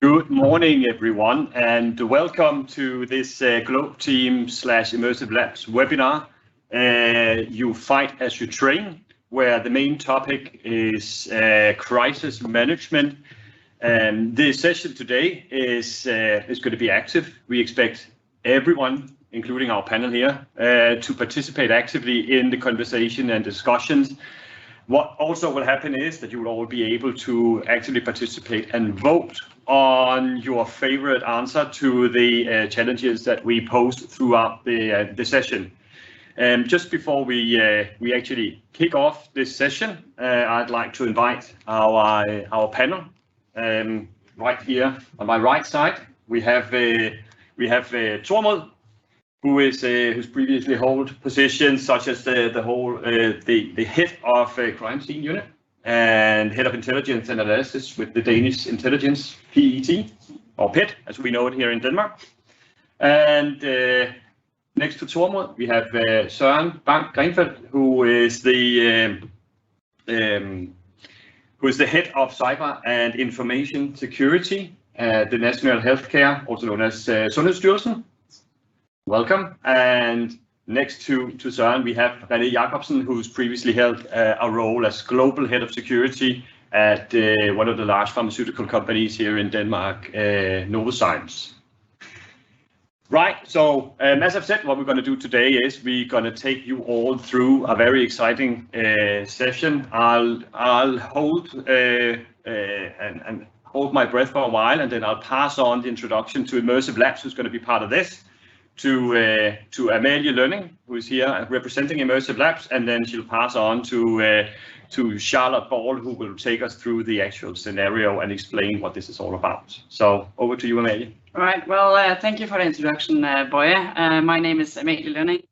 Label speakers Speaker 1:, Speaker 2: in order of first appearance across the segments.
Speaker 1: Good morning, everyone, and welcome to this Globe Team / Immersive Labs webinar. You fight as you train, where the main topic is crisis management. And the session today is going to be active. We expect everyone, including our panel here, to participate actively in the conversation and discussions. What also will happen is that you will all be able to actively participate and vote on your favorite answer to the challenges that we post throughout the session. Just before we actually kick off this session, I'd like to invite our panel. Right here on my right side, we have Tormod, who's previously held positions such as the head of crime scene unit and head of intelligence and analysis with the Danish intelligence PET, or PET as we know it here in Denmark. And next to Tormod, we have Søren Bang-Grenfeldt, who is the head of cyber and information security at the National Healthcare, also known as Sundhedsstyrelsen. Welcome. And next to Søren, we have René Jacobsen, who's previously held a role as global head of security at one of the large pharmaceutical companies here in Denmark, Novozymes. Right, so as I've said, what we're going to do today is we're going to take you all through a very exciting session. I'll hold and hold my breath for a while, and then I'll pass on the introduction to Immersive Labs, who's going to be part of this, to Amalie Lønning, who is here representing Immersive Labs, and then she'll pass on to Charlotte Ball, who will take us through the actual scenario and explain what this is all about. So over to you, Amalie.
Speaker 2: All right. Well, thank you for the introduction, Boje. My name is Amalie Lønning,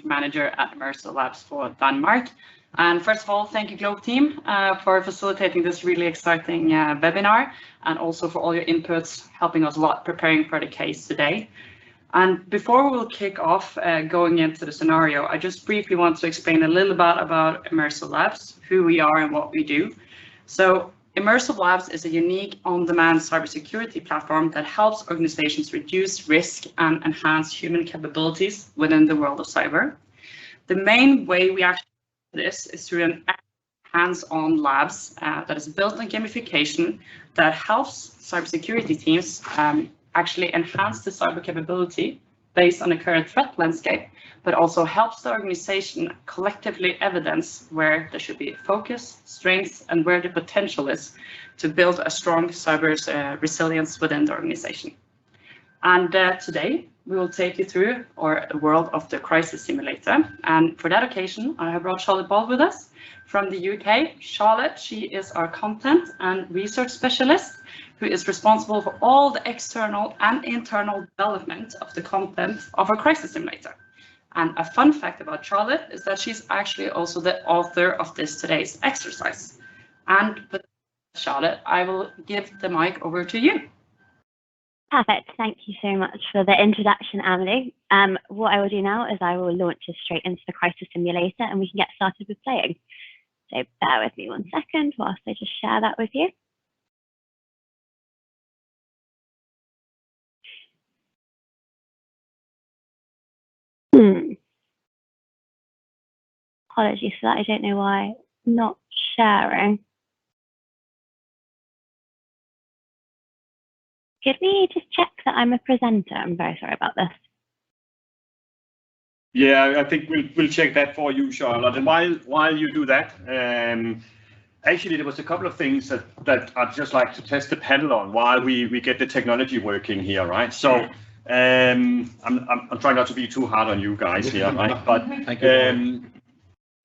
Speaker 2: manager at Immersive Labs for Denmark. And first of all, thank you, Globe Team, for facilitating this really exciting webinar, and also for all your inputs, helping us a lot preparing for the case today. And before we'll kick off going into the scenario, I just briefly want to explain a little bit about Immersive Labs, who we are and what we do. So Immersive Labs is a unique on-demand cybersecurity platform that helps organizations reduce risk and enhance human capabilities within the world of cyber. The main way we actually do this is through an hands-on labs that is built on gamification that helps cybersecurity teams actually enhance the cyber capability based on the current threat landscape, but also helps the organization collectively evidence where there should be focus, strengths, and where the potential is to build a strong cyber resilience within the organization. And today, we will take you through the world of the crisis simulator. And for that occasion, I have brought Charlotte Ball with us from the UK. Charlotte, she is our content and research specialist, who is responsible for all the external and internal development of the content of our crisis simulator. And a fun fact about Charlotte is that she's actually also the author of today's exercise. And with Charlotte, I will give the mic over to you.
Speaker 3: Perfect. Thank you so much for the introduction, Amalie. What I will do now is I will launch us straight into the crisis simulator, and we can get started with playing. So bear with me 1 second whilst I just share that with you. Apologies for that. I don't know why not sharing. Could we just check that I'm a presenter? I'm very sorry about this.
Speaker 1: Yeah, I think we'll check that for you, Charlotte. And while you do that, actually there was a couple of things that I'd just like to test the panel on while we get the technology working here, right? So I'm trying not to be too hard on you guys here, right? But
Speaker 4: Thank you.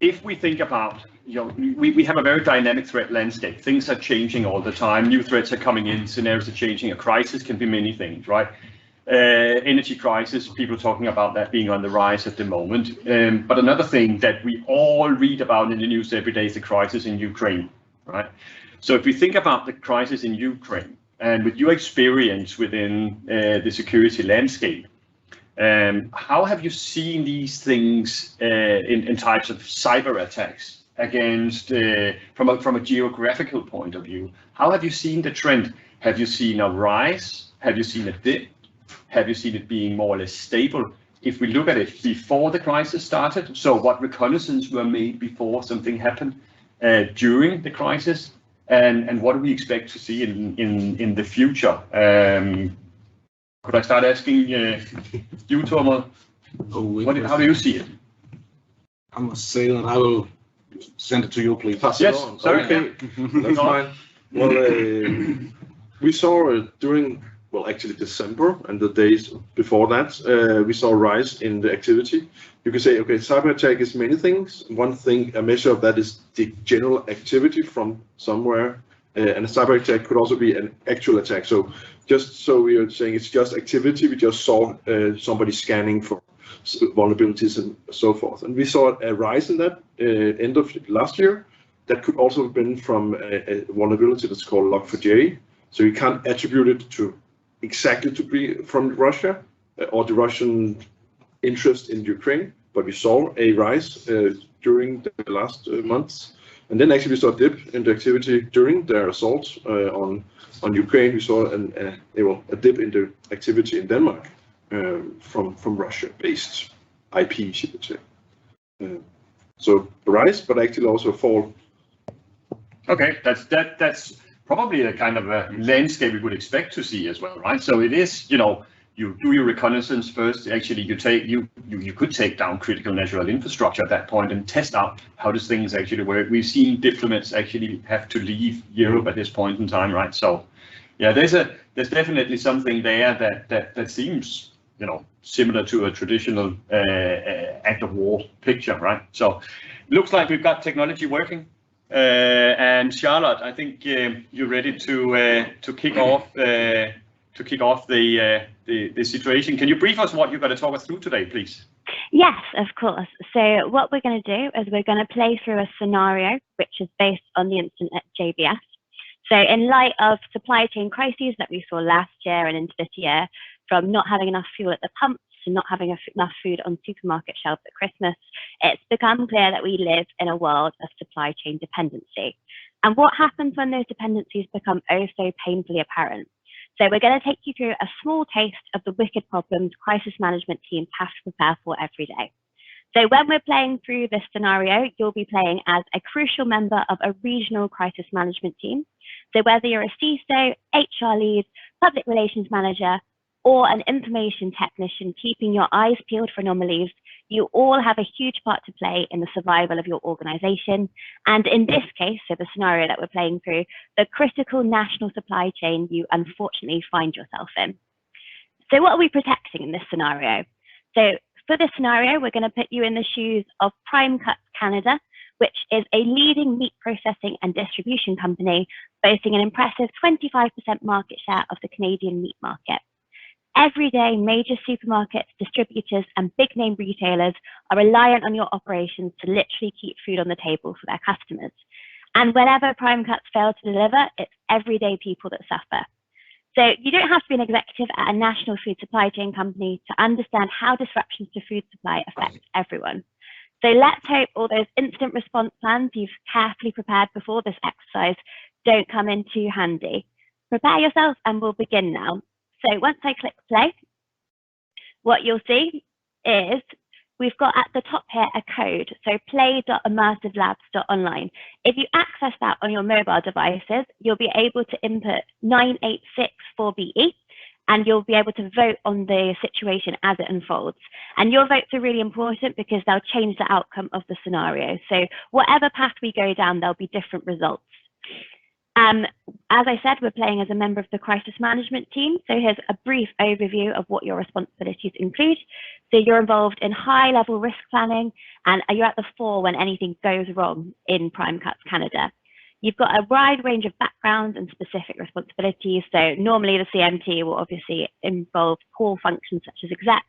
Speaker 1: If we think about, we have a very dynamic threat landscape. Things are changing all the time. New threats are coming in. Scenarios are changing. A crisis can be many things, right? Energy crisis, people talking about that being on the rise at the moment. But another thing that we all read about in the news every day is the crisis in Ukraine, right? So if we think about the crisis in Ukraine, and with your experience within the security landscape, how have you seen these things in types of cyber attacks against, from a geographical point of view? How have you seen the trend Have you seen a rise? Have you seen a dip? Have you seen it being more or less stable? If we look at it before the crisis started, so what reconnaissance were made before something happened during the crisis, and what do we expect to see in the future? Could I start asking you, Tormod? How do you see it?
Speaker 4: I must say that I will send it to you, please.
Speaker 1: Pass it on. Sorry.
Speaker 5: Okay, that's fine. Well, we saw during, well, actually December and the days before that, we saw a rise in the activity. You can say, okay, cyber attack is many things. One thing, a measure of that is the general activity from somewhere, and a cyber attack could also be an actual attack. So just so we are saying it's just activity, we just saw somebody scanning for vulnerabilities and so forth. And we saw a rise in that end of last year. That could also have been from a vulnerability that's called Log4j. So you can't attribute it to exactly to be from Russia or the Russian interest in Ukraine, but we saw a rise during the last months. And then actually we saw a dip in the activity during their assault on Ukraine. We saw a dip in the activity in Denmark from Russia-based IPs, you could say. So a rise, but actually also a fall.
Speaker 1: Okay, that's probably a kind of a landscape we would expect to see as well, right? So it is, you know, you do your reconnaissance first. Actually, you could take down critical national infrastructure at that point and test out how does things actually work. We've seen diplomats actually have to leave Europe at this point in time, right? So yeah, there's definitely something there that seems, you know, similar to a traditional act of war picture, right? So looks like we've got technology working. And Charlotte, I think you're ready to kick off the situation. Can you brief us what you're going to talk us through today, please?
Speaker 3: Yes, of course. So what we're going to do is we're going to play through a scenario which is based on the incident at JBS. So in light of supply chain crises that we saw last year and into this year, from not having enough fuel at the pumps to not having enough food on supermarket shelves at Christmas, it's become clear that we live in a world of supply chain dependency. And what happens when those dependencies become oh so painfully apparent? So we're going to take you through a small taste of the wicked problems crisis management teams have to prepare for every day. So when we're playing through this scenario, you'll be playing as a crucial member of a regional crisis management team. So whether you're a CISO, HR lead, public relations manager, or an information technician keeping your eyes peeled for anomalies, you all have a huge part to play in the survival of your organization. And in this case, so the scenario that we're playing through, the critical national supply chain you unfortunately find yourself in. So what are we protecting in this scenario? So for this scenario, we're going to put you in the shoes of Prime Cuts Canada, which is a leading meat processing and distribution company boasting an impressive 25% market share of the Canadian meat market. Every day, major supermarkets, distributors, and big name retailers are reliant on your operations to literally keep food on the table for their customers. And whenever Prime Cuts fail to deliver, it's everyday people that suffer. So you don't have to be an executive at a national food supply chain company to understand how disruptions to food supply affect everyone. So let's hope all those instant response plans you've carefully prepared before this exercise don't come in too handy. Prepare yourself and we'll begin now. So once I click play, what you'll see is we've got at the top here a code, so play.immersivelabs.online. If you access that on your mobile devices, you'll be able to input 9864BE, and you'll be able to vote on the situation as it unfolds. And your votes are really important because they'll change the outcome of the scenario. So whatever path we go down, there'll be different results. As I said, we're playing as a member of the crisis management team. So here's a brief overview of what your responsibilities include. So you're involved in high-level risk planning, and you're at the fore when anything goes wrong in Prime Cuts Canada. You've got a wide range of backgrounds and specific responsibilities. So normally the CMT will obviously involve core functions such as exec,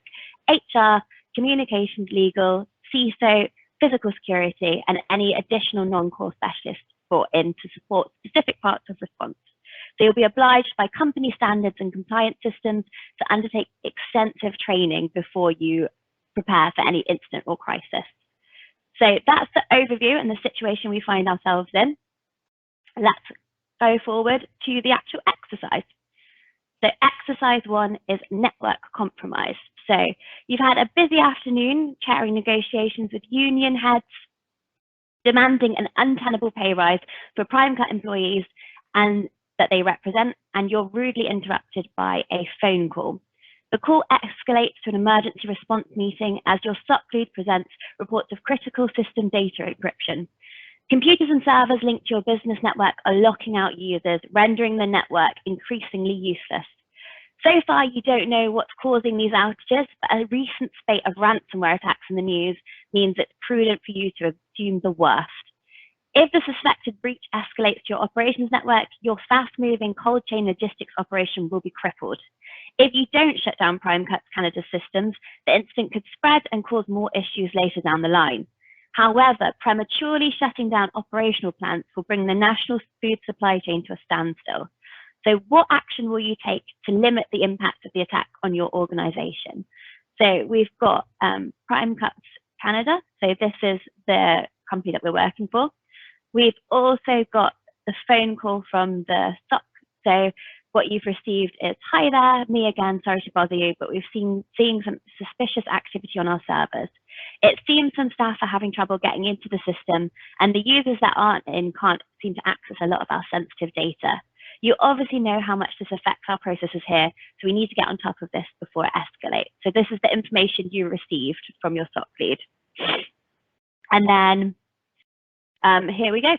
Speaker 3: HR, communications, legal, CISO, physical security, and any additional non-core specialists brought in to support specific parts of response. So you'll be obliged by company standards and compliance systems to undertake extensive training before you prepare for any incident or crisis. So that's the overview and the situation we find ourselves in. Let's go forward to the actual exercise. So exercise 1 is network compromise. So you've had a busy afternoon chairing negotiations with union heads, demanding an untenable pay rise for prime cut employees and that they represent, and you're rudely interrupted by a phone call. The call escalates to an emergency response meeting as your SOC lead presents reports of critical system data encryption. Computers and servers linked to your business network are locking out users, rendering the network increasingly useless. So far, you don't know what's causing these outages, but a recent spate of ransomware attacks in the news means it's prudent for you to assume the worst. If the suspected breach escalates to your operations network, your fast-moving cold chain logistics operation will be crippled. If you don't shut down PrimeCut's Canada systems, the incident could spread and cause more issues later down the line. However, prematurely shutting down operational plants will bring the national food supply chain to a standstill. So what action will you take to limit the impact of the attack on your organization? So we've got PrimeCut Canada. So this is the company that we're working for. We've also got the phone call from the SOC. So what you've received is, hi there, me again, sorry to bother you, but we've seeing some suspicious activity on our servers. It seems some staff are having trouble getting into the system, and the users that aren't in can't seem to access a lot of our sensitive data. You obviously know how much this affects our processes here, so we need to get on top of this before it escalates. So this is the information you received from your SOC lead. And then here we go.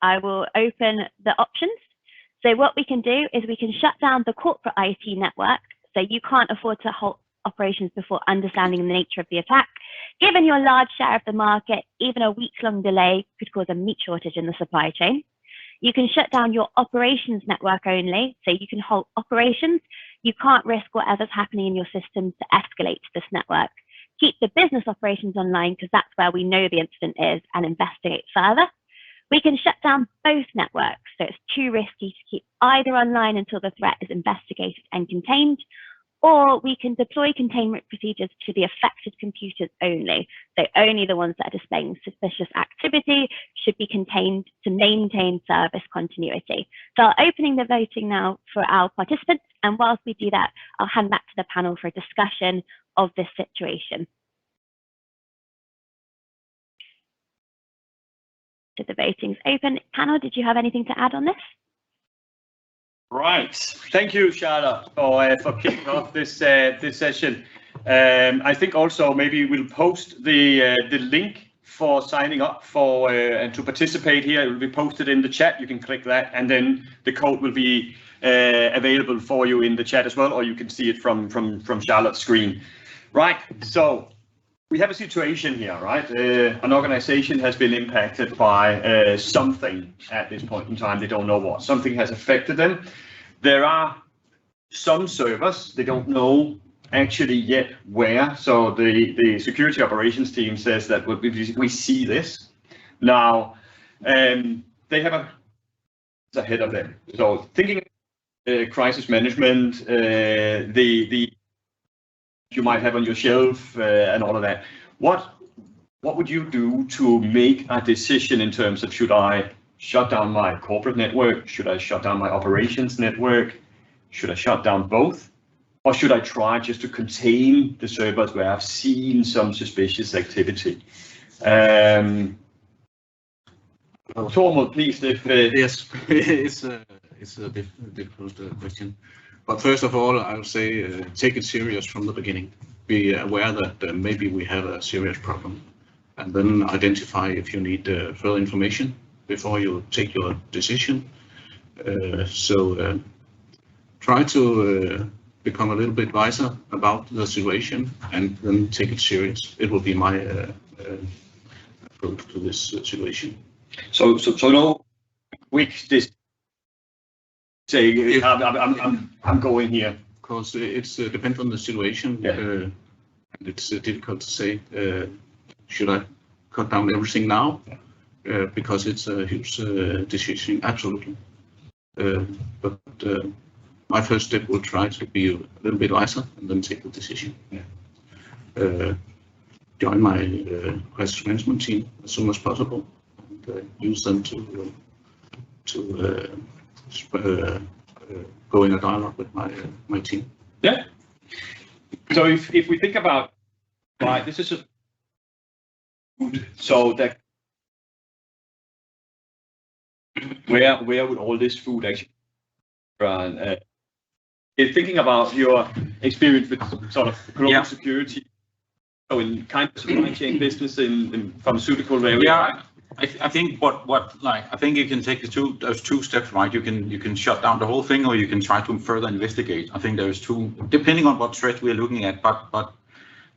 Speaker 3: I will open the options. So what we can do is we can shut down the corporate IT network. So you can't afford to halt operations before understanding the nature of the attack. Given your large share of the market, even a week-long delay could cause a meat shortage in the supply chain. You can shut down your operations network only, so you can halt operations. You can't risk whatever's happening in your systems to escalate to this network. Keep the business operations online because that's where we know the incident is, and investigate further. We can shut down both networks, so it's too risky to keep either online until the threat is investigated and contained, or we can deploy containment procedures to the affected computers only. So only the ones that are displaying suspicious activity should be contained to maintain service continuity. So I'm opening the voting now for our participants, and whilst we do that, I'll hand back to the panel for a discussion of this situation. So the voting's open. Panel, did you have anything to add on this?
Speaker 1: Right. Thank you, Charlotte, for kicking off this session. I think also maybe we'll post the link for signing up for and to participate here. It will be posted in the chat. You can click that, and then the code will be available for you in the chat as well, or you can see it from Charlotte's screen. Right. So we have a situation here, right? An organization has been impacted by something at this point in time. They don't know what. Something has affected them. There are some servers, they don't know actually yet where. So the security operations team says that we see this. Now, they have ahead of them. So thinking crisis management, the you might have on your shelf and all of that. What would you do to make a decision in terms of, should I shut down my corporate network? Should I shut down my operations network? Should I shut down both? Or should I try just to contain the servers where I've seen some suspicious activity? Tormod, please.
Speaker 4: Yes, it's a difficult question. But first of all, I would say take it serious from the beginning. Be aware that maybe we have a serious problem, and then identify if you need further information before you take your decision. So try to become a little bit wiser about the situation, and then take it serious. It will be my approach to this situation.
Speaker 1: So no quick this. Say I'm going here.
Speaker 4: Of course, it's depends on the situation.
Speaker 1: Yeah.
Speaker 4: And it's difficult to say. Should I cut down everything now? Because it's a huge decision. Absolutely. But my first step will try to be a little bit wiser and then take the decision. Yeah. Join my crisis management team as soon as possible, and use them to go in a dialogue with my team.
Speaker 1: Yeah. So if we think about, right, this is a so that where would all this food actually run? Thinking about your experience with sort of global security, so in kind of supply chain business in pharmaceutical area.
Speaker 6: Yeah, I think I think you can take those two steps, right? You can shut down the whole thing, or you can try to further investigate. I think there's two, depending on what threat we're looking at. But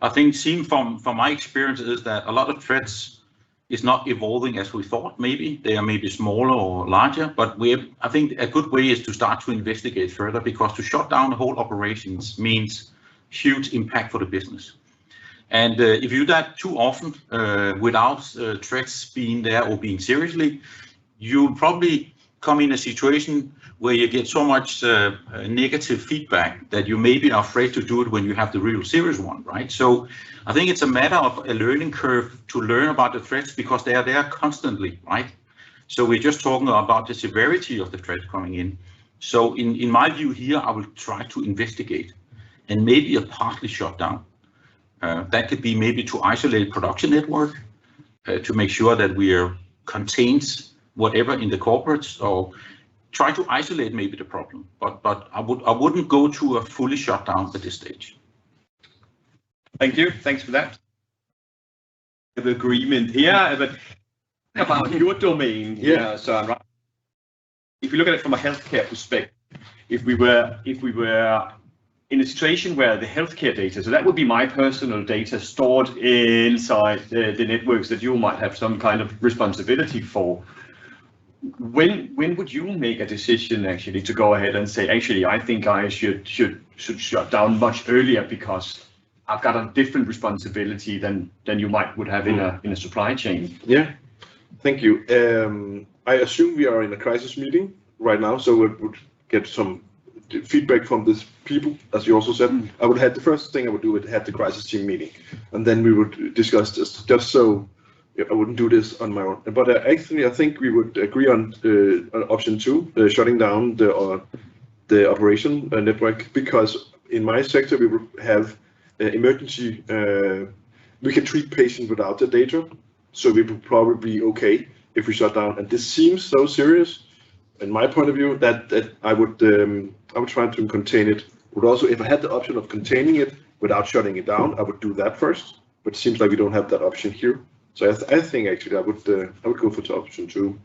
Speaker 6: I think seen from my experience is that a lot of threats is not evolving as we thought. Maybe they are maybe smaller or larger, but I think a good way is to start to investigate further, because to shut down the whole operations means huge impact for the business. And if you do that too often without threats being there or being seriously, you probably come in a situation where you get so much negative feedback that you maybe are afraid to do it when you have the real serious one, right? So I think it's a matter of a learning curve to learn about the threats, because they are there constantly, right? So we're just talking about the severity of the threat coming in. So in my view here, I will try to investigate and maybe a partly shut down. That could be maybe to isolate production network, to make sure that we are contains whatever in the corporates, or try to isolate maybe the problem. But I wouldn't go to a fully shut down at this stage.
Speaker 1: Thank you. Thanks for that. The agreement here, but about your domain. Yeah. So right. If you look at it from a healthcare perspective, if we were in a situation where the healthcare data, so that would be my personal data stored inside the networks that you might have some kind of responsibility for. When would you make a decision actually to go ahead and say, actually, I think I should shut down much earlier because I've got a different responsibility than you would have in a supply chain?
Speaker 5: Yeah, thank you. I assume we are in a crisis meeting right now, so we would get some feedback from these people, as you also said. I would have the first thing I would do would have the crisis team meeting, and then we would discuss this, just so I wouldn't do this on my own. But actually, I think we would agree on option 2, shutting down the operation network, because in my sector we would have emergency. We can treat patients without the data, so we would probably be okay if we shut down. And this seems so serious, in my point of view, that I would try to contain it. But also, if I had the option of containing it without shutting it down, I would do that first. But it seems like we don't have that option here. So I think actually I would go for the option 2.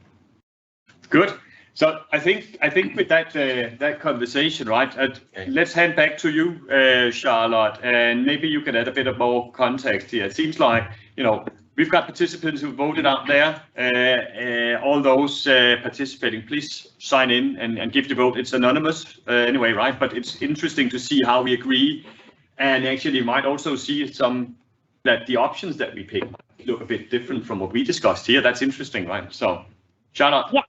Speaker 1: Good. So I think with that conversation, right? Let's hand back to you, Charlotte, and maybe you can add a bit of more context here. It seems like we've got participants who voted out there. All those participating, please sign in and give the vote. It's anonymous anyway, right? But it's interesting to see how we agree, and actually might also see that the options that we pick look a bit different from what we discussed here. That's interesting, right? So, Charlotte.
Speaker 3: Yeah.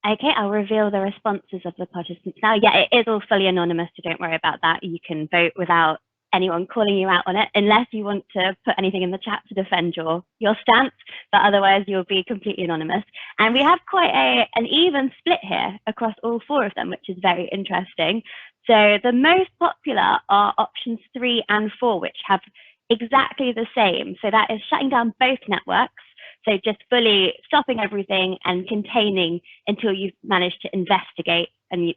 Speaker 3: Okay, I'll reveal the responses of the participants now. Yeah, it is all fully anonymous, so don't worry about that. You can vote without anyone calling you out on it, unless you want to put anything in the chat to defend your stance, but otherwise you'll be completely anonymous. And we have quite an even split here across all 4 of them, which is very interesting. So the most popular are options 3 and 4, which have exactly the same. So that is shutting down both networks. So just fully stopping everything and containing until you've managed to investigate and,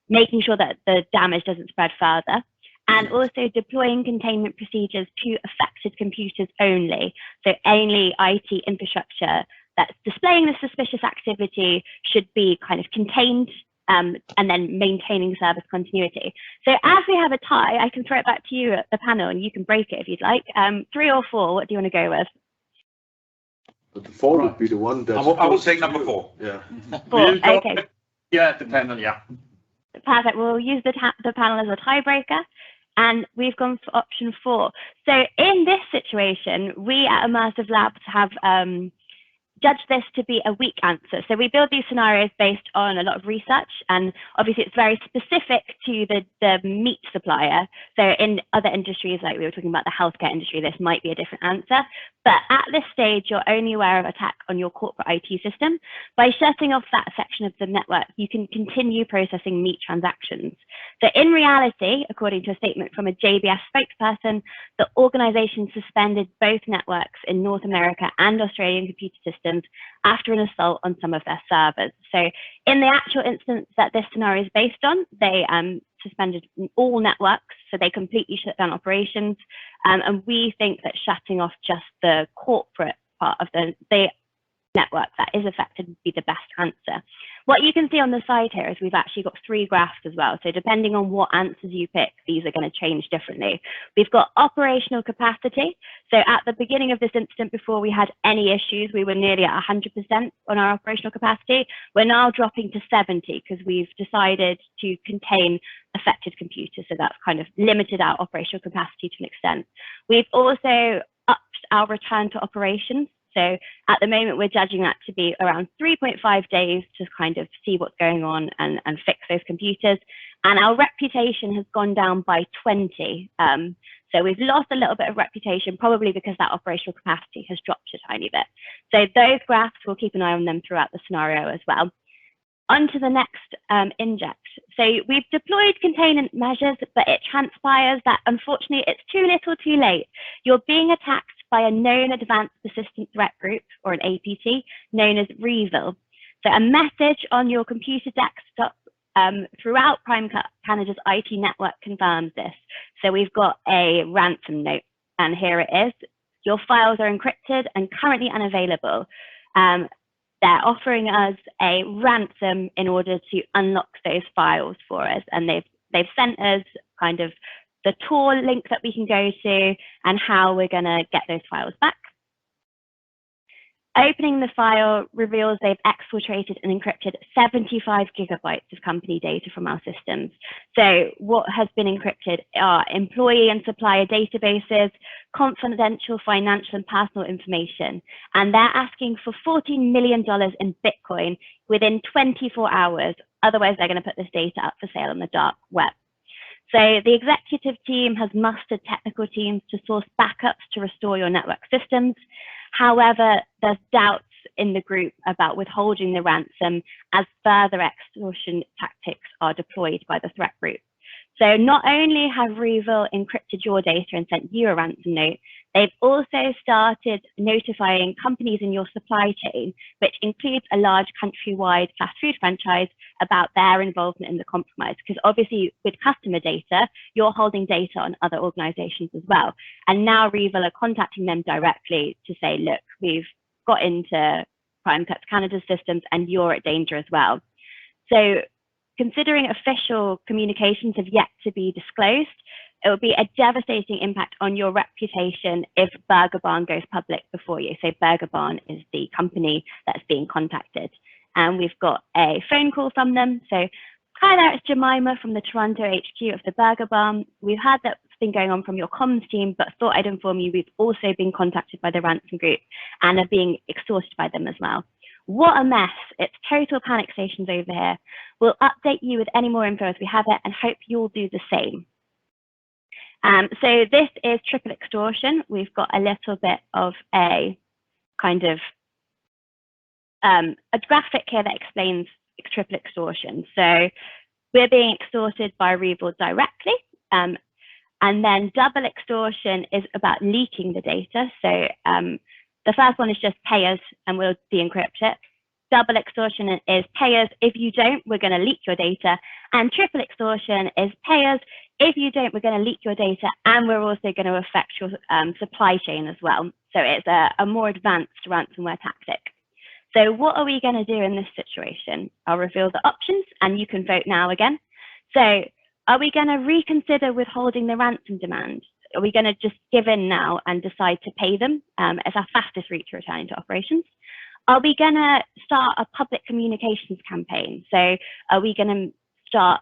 Speaker 3: making sure that the damage doesn't spread further. And also deploying containment procedures to affected computers only. So only IT infrastructure that's displaying the suspicious activity should be kind of contained, and then maintaining service continuity. So as we have a tie, I can throw it back to you at the panel and you can break it if you'd like. 3 or 4, what do you want to go with?
Speaker 5: But the 4 would be the one that
Speaker 6: I will take number 4.
Speaker 5: Yeah.
Speaker 3: 4, okay.
Speaker 1: Yeah, the panel, yeah.
Speaker 3: Perfect. We'll use the panel as a tiebreaker, and we've gone for option 4. So in this situation, we at Immersive Labs have judge this to be a weak answer. So we build these scenarios based on a lot of research, and obviously it's very specific to the meat supplier. So in other industries, like we were talking about the healthcare industry, this might be a different answer. But at this stage, you're only aware of attack on your corporate IT system. By shutting off that section of the network, you can continue processing meat transactions. So in reality, according to a statement from a JBS spokesperson, the organization suspended both networks in North America and Australian computer systems after an assault on some of their servers. So in the actual instance that this scenario is based on, they suspended all networks, so they completely shut down operations. And we think that shutting off just the corporate part of the network that is affected would be the best answer. What you can see on the side here is we've actually got 3 graphs as well. So depending on what answers you pick, these are going to change differently. We've got operational capacity. So at the beginning of this incident, before we had any issues, we were nearly at 100% on our operational capacity. We're now dropping to 70 because we've decided to contain affected computers. So that's kind of limited our operational capacity to an extent. We've also upped our return to operations. So at the moment, we're judging that to be around 3.5 days to kind of see what's going on and fix those computers. And our reputation has gone down by 20. So we've lost a little bit of reputation, probably because that operational capacity has dropped a tiny bit. So those graphs, we'll keep an eye on them throughout the scenario as well. On to the next inject. So we've deployed containment measures, but it transpires that unfortunately it's too little too late. You're being attacked by a known advanced persistent threat group, or an APT, known as REvil. So a message on your computer desktop throughout Prime Canada's IT network confirms this. So we've got a ransom note, and here it is. Your files are encrypted and currently unavailable. They're offering us a ransom in order to unlock those files for us, and they've sent us kind of the tour link that we can go to and how we're going to get those files back. Opening the file reveals they've exfiltrated and encrypted 75 gigabytes of company data from our systems. So what has been encrypted are employee and supplier databases, confidential financial and personal information, and they're asking for $14 million in Bitcoin within 24 hours. Otherwise, they're going to put this data up for sale on the dark web. So the executive team has mustered technical teams to source backups to restore your network systems. However, there's doubts in the group about withholding the ransom as further extortion tactics are deployed by the threat group. So not only have REvil encrypted your data and sent you a ransom note, they've also started notifying companies in your supply chain, which includes a large countrywide fast food franchise, about their involvement in the compromise. Because obviously with customer data, you're holding data on other organizations as well. And now REvil are contacting them directly to say, look, we've got into Prime Canada's systems and you're at danger as well. So considering official communications have yet to be disclosed, it will be a devastating impact on your reputation if Burger Barn goes public before you. So Burger Barn is the company that's being contacted. And we've got a phone call from them. So, hi there, it's Jemima from the Toronto HQ of the Burger Barn. We've heard that's been going on from your comms team, but thought I'd inform you we've also been contacted by the ransom group and are being extorted by them as well. What a mess. It's total panic stations over here. We'll update you with any more info as we have it and hope you'll do the same. So this is triple extortion. We've got a little bit of a kind of a graphic here that explains triple extortion. So we're being extorted by REvil directly. And then double extortion is about leaking the data. So the first one is just pay us and we'll de-encrypt it. Double extortion is pay us. If you don't, we're going to leak your data. And triple extortion is pay us. If you don't, we're going to leak your data and we're also going to affect your supply chain as well. So it's a more advanced ransomware tactic. So what are we going to do in this situation? I'll reveal the options and you can vote now again. So are we going to reconsider withholding the ransom demand? Are we going to just give in now and decide to pay them as our fastest route to returning to operations? Are we going to start a public communications campaign? So are we going to start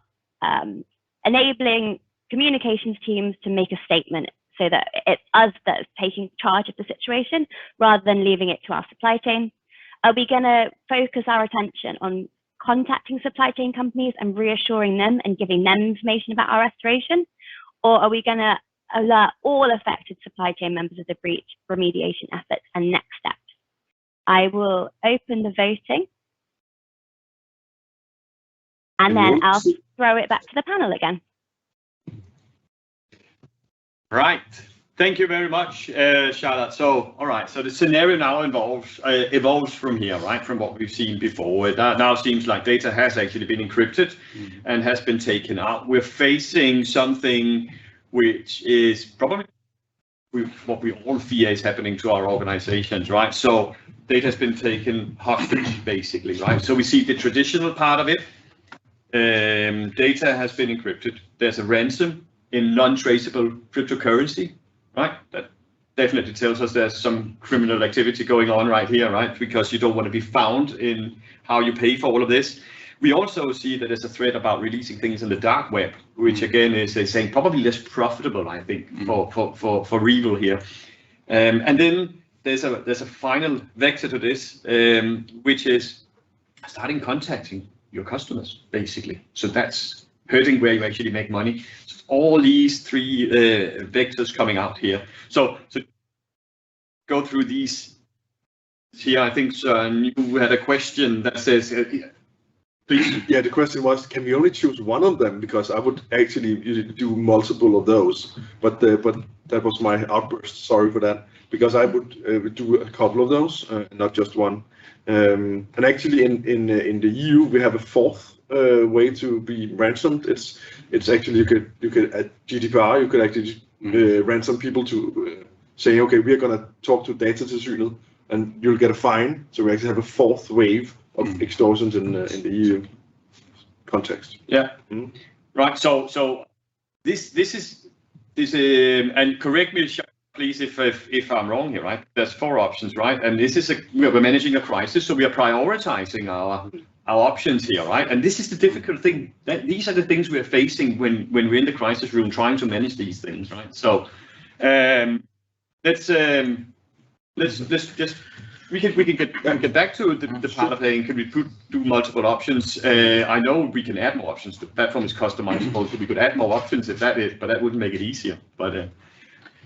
Speaker 3: enabling communications teams to make a statement so that it's us that's taking charge of the situation rather than leaving it to our supply chain? Are we going to focus our attention on contacting supply chain companies and reassuring them and giving them information about our restoration? Or are we going to alert all affected supply chain members of the breach, remediation efforts, and next steps? I will open the voting. And then I'll throw it back to the panel again.
Speaker 1: Right. Thank you very much, Charlotte. So, all right. So the scenario now evolves from here, right? From what we've seen before. It now seems like data has actually been encrypted and has been taken out. We're facing something which is probably what we all fear is happening to our organizations, right? So data has been taken hostage, basically, right? So we see the traditional part of it. Data has been encrypted. There's a ransom in non-traceable cryptocurrency, right? That definitely tells us there's some criminal activity going on right here, right? Because you don't want to be found in how you pay for all of this. We also see that there's a threat about releasing things in the dark web, which again is saying probably less profitable, I think, for Regal here. And then there's a final vector to this, which is starting contacting your customers, basically. So that's hurting where you actually make money. So all these three vectors coming out here. So go through these here. I think you had a question that says, please.
Speaker 5: Yeah, the question was, can we only choose one of them? Because I would actually do multiple of those, but that was my outburst. Sorry for that. Because I would do a couple of those, not just one. And actually, in the EU, we have a fourth way to be ransomed. It's actually you could at GDPR you could actually ransom people to say, okay, we are gonna talk to Datatilsynet and you'll get a fine. So we actually have a fourth wave of extortions in the EU context.
Speaker 1: Yeah. Right. So this is and correct me, please, if I'm wrong here, right? There's 4 options, right? And this is we're managing a crisis, so we are prioritizing our options here, right? And this is the difficult thing. These are the things we're facing when we're in the crisis room trying to manage these things, right? So let's just we can get back to the part of saying, can we do multiple options? I know we can add more options. The platform is customizable, so we could add more options if that is, but that wouldn't make it easier. But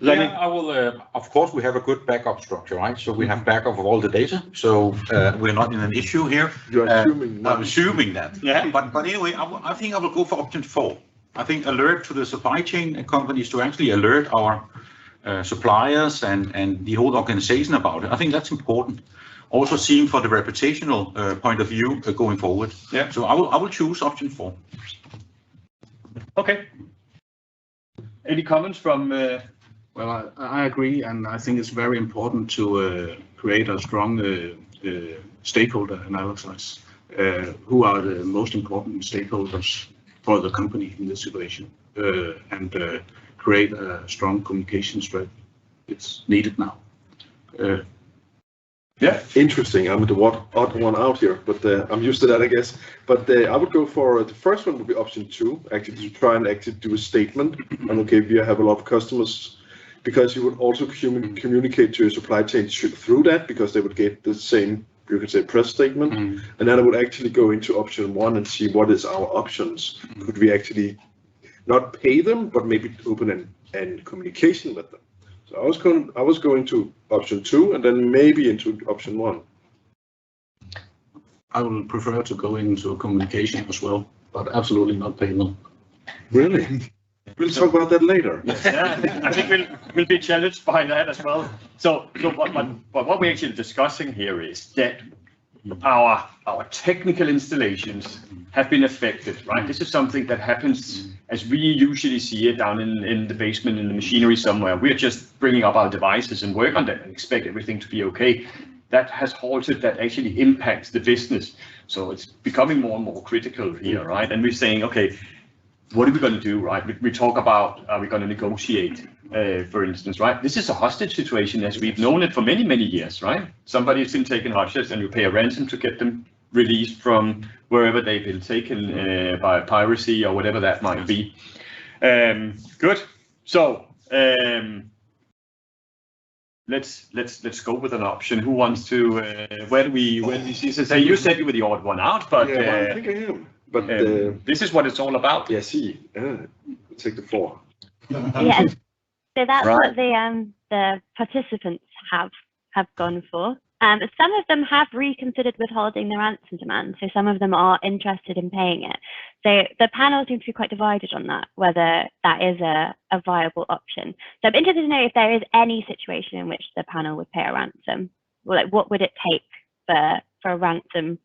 Speaker 6: yeah, I will. Of course, we have a good backup structure, right? So we have backup of all the data. So we're not in an issue here.
Speaker 5: You're assuming.
Speaker 6: I'm assuming that. Yeah. But anyway, I think I will go for option 4. I think alert to the supply chain companies to actually alert our suppliers and the whole organization about it. I think that's important. Also, seeing for the reputational point of view going forward.
Speaker 1: Yeah.
Speaker 6: So I will choose option 4.
Speaker 1: Okay. Any comments from?
Speaker 4: Well, I agree, and I think it's very important to create a strong stakeholder analysis. Who are the most important stakeholders for the company in this situation, and create a strong communication strategy. It's needed now.
Speaker 5: Yeah, interesting. I'm the odd one out here, but I'm used to that, I guess. But I would go for the first one would be option 2, actually to try and actually do a statement. And okay, we have a lot of customers, because you would also communicate to your supply chain through that, because they would get the same, you could say, press statement. And then I would actually go into option 1 and see what is our options. Could we actually not pay them, but maybe open and communication with them? So I was going to option 2 and then maybe into option 1.
Speaker 4: I would prefer to go into communication as well, but absolutely not pay them.
Speaker 5: Really? We'll talk about that later.
Speaker 1: Yeah, I think we'll be challenged by that as well. So what we're actually discussing here is that our technical installations have been affected, right? This is something that happens as we usually see it down in the basement in the machinery somewhere. We're just bringing up our devices and work on that and expect everything to be okay. That has halted, that actually impacts the business. So it's becoming more and more critical here, right? And we're saying, okay, what are we going to do, right? We talk about, are we going to negotiate, for instance, right? This is a hostage situation as we've known it for many, many years, right? Somebody's been taken hostage and you pay a ransom to get them released from wherever they've been taken by piracy or whatever that might be. Good. So let's go with an option. Who wants to? Where do we see? So you said you were the odd one out, but
Speaker 5: yeah, I think I am. But
Speaker 1: this is what it's all about.
Speaker 5: yeah, see, take the floor.
Speaker 3: Yeah, so that's
Speaker 1: Right.
Speaker 3: what the participants have gone for. Some of them have reconsidered withholding their ransom demand, so some of them are interested in paying it. So the panel seems to be quite divided on that, whether that is a viable option. So I'm interested to know if there is any situation in which the panel would pay a ransom. Well, like, what would it take for a ransom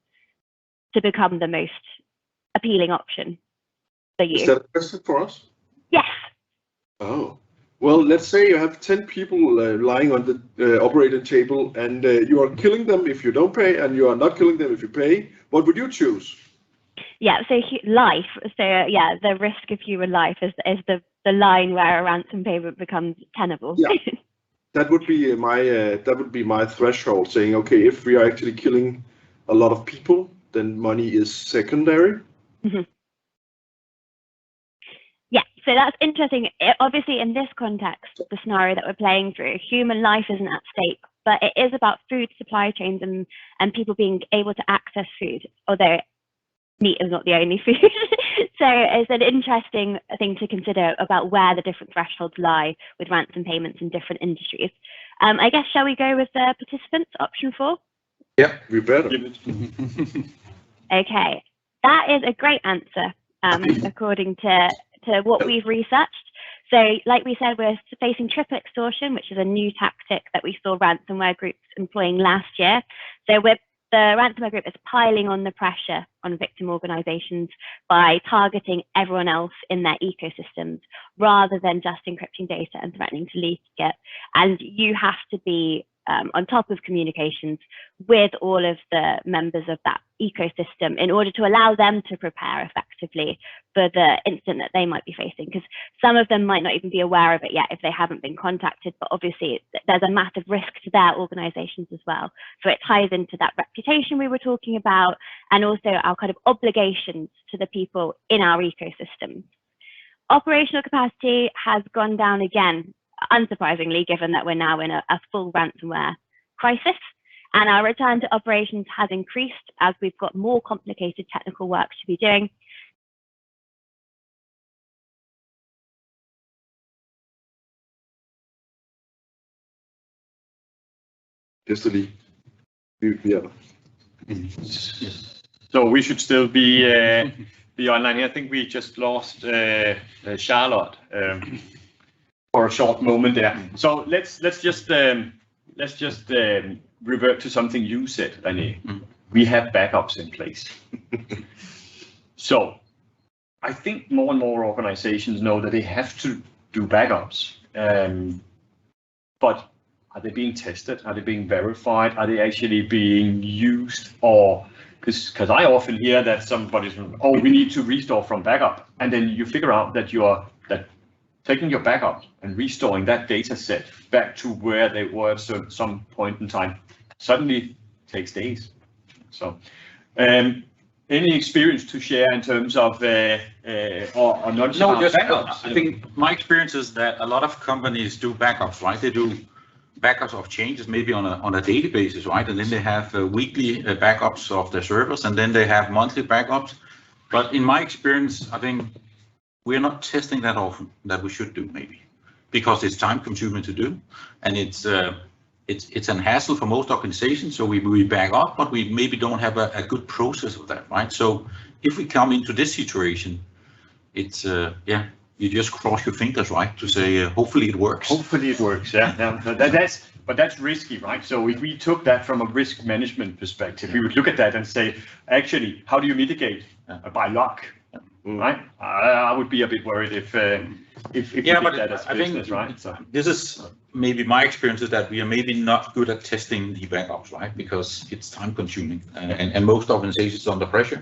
Speaker 3: to become the most appealing option for you?
Speaker 5: Is that a question for us?
Speaker 3: Yes.
Speaker 5: Oh, well, let's say you have 10 people lying on the operating table, and you are killing them if you don't pay, and you are not killing them if you pay. What would you choose?
Speaker 3: Yeah, so life. So yeah, the risk of human life is the line where a ransom payment becomes tenable.
Speaker 5: Yeah. That would be my threshold, saying, okay, if we are actually killing a lot of people, then money is secondary.
Speaker 3: Mm-hmm. Yeah, so that's interesting. Obviously, in this context, the scenario that we're playing through, human life isn't at stake, but it is about food supply chains and people being able to access food, although meat is not the only food. So it's an interesting thing to consider about where the different thresholds lie with ransom payments in different industries. I guess, shall we go with the participants, option 4?
Speaker 5: Yeah, we better.
Speaker 3: Okay, that is a great answer, according to what we've researched. So like we said, we're facing triple extortion, which is a new tactic that we saw ransomware groups employing last year. So the ransomware group is piling on the pressure on victim organizations by targeting everyone else in their ecosystems rather than just encrypting data and threatening to leak it. And you have to be on top of communications with all of the members of that ecosystem in order to allow them to prepare effectively for the incident that they might be facing, because some of them might not even be aware of it yet if they haven't been contacted, but obviously there's a massive risk to their organizations as well. So it ties into that reputation we were talking about, and also our kind of obligations to the people in our ecosystem. Operational capacity has gone down again, unsurprisingly, given that we're now in a full ransomware crisis, and our return to operations has increased as we've got more complicated technical work to be doing.
Speaker 5: Just to leave. Yeah.
Speaker 1: So we should still be online here. I think we just lost Charlotte for a short moment there. So let's just revert to something you said, René. We have backups in place. So I think more and more organizations know that they have to do backups, but are they being tested? Are they being verified? Are they actually being used? Or because I often hear that somebody's, oh, we need to restore from backup, and then you figure out that taking your backup and restoring that data set back to where they were at some point in time suddenly takes days. So any experience to share in terms of or knowledge about backups?
Speaker 6: I think my experience is that a lot of companies do backups, right? They do backups of changes maybe on a daily basis, right? And then they have weekly backups of their servers, and then they have monthly backups. But in my experience, I think we're not testing that often that we should do, maybe, because it's time consuming to do, and it's a hassle for most organizations. So we back up, but we maybe don't have a good process of that, right? So if we come into this situation, it's you just cross your fingers, right, to say hopefully it works.
Speaker 1: Hopefully it works, yeah. But that's risky, right? So if we took that from a risk management perspective, we would look at that and say, actually, how do you mitigate by luck? Right? I would be a bit worried if you did that as business, right? So
Speaker 6: this is maybe my experience is that we are maybe not good at testing the backups, right? Because it's time consuming, and most organizations are under pressure,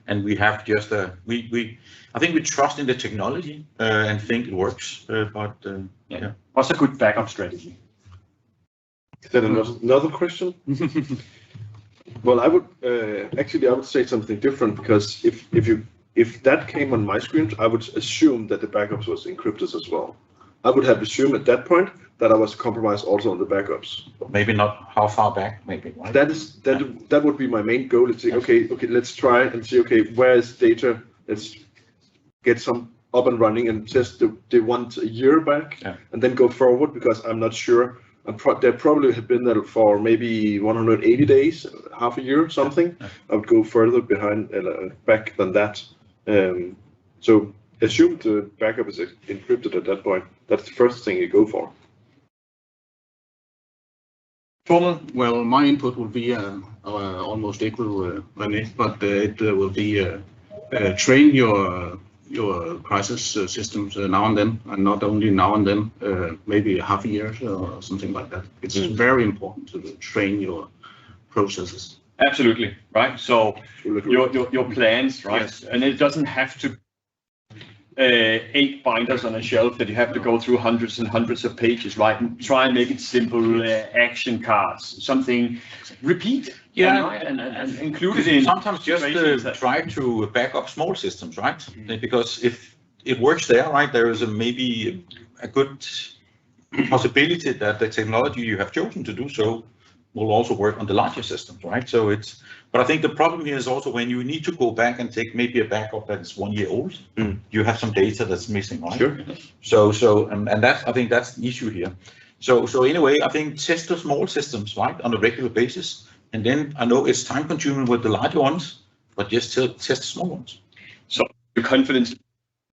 Speaker 6: and we have just I think we trust in the technology and think it works, but yeah.
Speaker 1: What's a good backup strategy?
Speaker 5: Is that another question? Well, I would say something different, because if that came on my screen, I would assume that the backups was encrypted as well. I would have assumed at that point, that I was compromised also on the backups.
Speaker 6: Maybe not how far back, maybe, right?
Speaker 5: That would be my main goal. Is to okay, let's try and see, okay, where is data? Let's get some up and running and test the ones a year back, and then go forward, because I'm not sure. They probably have been there for maybe 180 days, half a year, something. I would go further back than that. So assume the backup is encrypted at that point. That's the first thing you go for.
Speaker 4: Well, my input will be almost equal, René, but it will be train your crisis systems now and then, and not only now and then, maybe half a year or something like that. It's very important to train your processes.
Speaker 1: Absolutely, right? So your plans, right? Yes. And it doesn't have to 8 binders on a shelf that you have to go through hundreds and hundreds of pages, right? And try and make it simple, action cards, something repeat. And include it in.
Speaker 6: Sometimes just try to back up small systems, right? Because if it works there, right, there is maybe a good possibility that the technology you have chosen to do so will also work on the larger systems, right? So but I think the problem here is also when you need to go back and take maybe a backup that is 1 year old, you have some data that's missing, right?
Speaker 5: Sure.
Speaker 6: And that's, I think that's the issue here. So in a way, I think test the small systems, right, on a regular basis. And then I know it's time consuming with the larger ones, but just test the small ones.
Speaker 1: So your confidence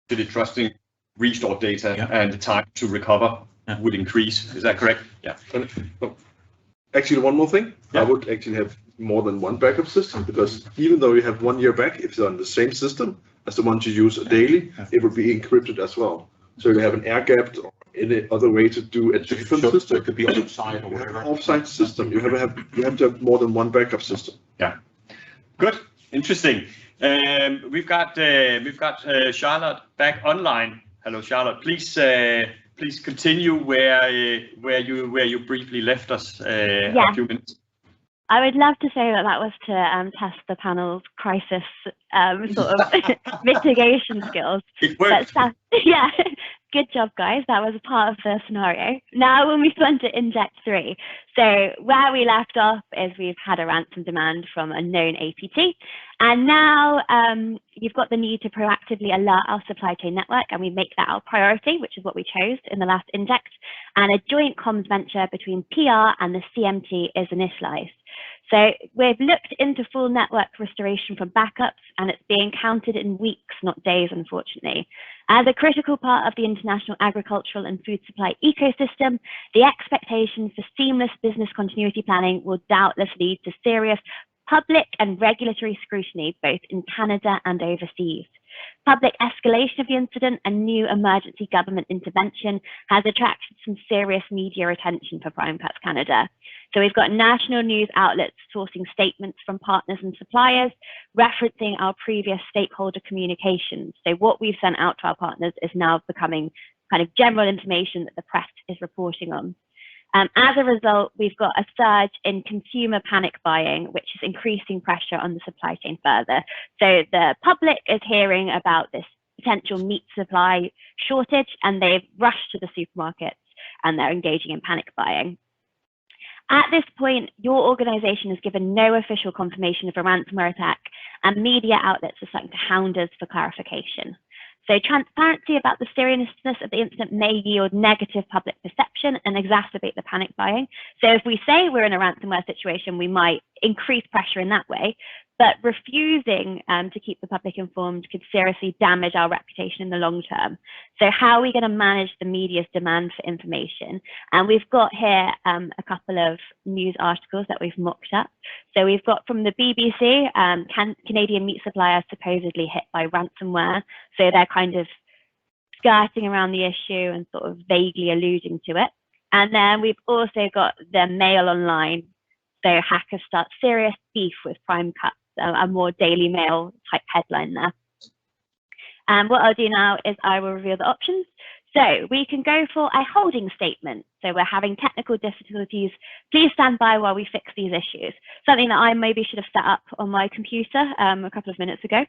Speaker 1: to the trusting restored data and the time to recover would increase. Is that correct? Yeah.
Speaker 5: Actually, one more thing. I would actually have more than one backup system, because even though you have 1 year back, if it's on the same system as the ones you use daily, it would be encrypted as well. So you have an air gapped or any other way to do a different system.
Speaker 6: It could be offsite or whatever.
Speaker 5: Offsite system. You have to have more than one backup system.
Speaker 1: Yeah. Good. Interesting. We've got Charlotte back online. Hello, Charlotte. Please continue where you briefly left us a few minutes.
Speaker 3: I would love to say that was to test the panel's crisis sort of mitigation skills.
Speaker 1: It worked.
Speaker 3: Yeah, good job, guys. That was a part of the scenario. Now we'll move on to Inject 3. So where we left off is we've had a ransom demand from a known APT, and now you've got the need to proactively alert our supply chain network, and we make that our priority, which is what we chose in the last Inject, and a joint comms venture between PR and the CMT is initialized. So we've looked into full network restoration from backups, and it's being counted in weeks, not days, unfortunately. As a critical part of the international agricultural and food supply ecosystem, the expectation for seamless business continuity planning will doubtless lead to serious public and regulatory scrutiny, both in Canada and overseas. Public escalation of the incident and new emergency government intervention has attracted some serious media attention for Prime Cuts Canada. So we've got national news outlets sourcing statements from partners and suppliers, referencing our previous stakeholder communications. So what we've sent out to our partners is now becoming kind of general information that the press is reporting on. As a result, we've got a surge in consumer panic buying, which is increasing pressure on the supply chain further. So the public is hearing about this potential meat supply shortage, and they've rushed to the supermarkets and they're engaging in panic buying. At this point, your organization has given no official confirmation of a ransomware attack, and media outlets are starting to hound us for clarification. So transparency about the seriousness of the incident may yield negative public perception and exacerbate the panic buying. So if we say we're in a ransomware situation, we might increase pressure in that way, but refusing to keep the public informed could seriously damage our reputation in the long term. So how are we going to manage the media's demand for information? And we've got here a couple of news articles that we've mocked up. So we've got from the BBC, Canadian meat suppliers supposedly hit by ransomware. So they're kind of skirting around the issue and sort of vaguely alluding to it. And then we've also got the Mail Online. So hackers start serious beef with Prime Cuts, a more Daily Mail type headline there. And what I'll do now is I will reveal the options. So we can go for a holding statement. So we're having technical difficulties. Please stand by while we fix these issues. Something that I maybe should have set up on my computer a couple of minutes ago.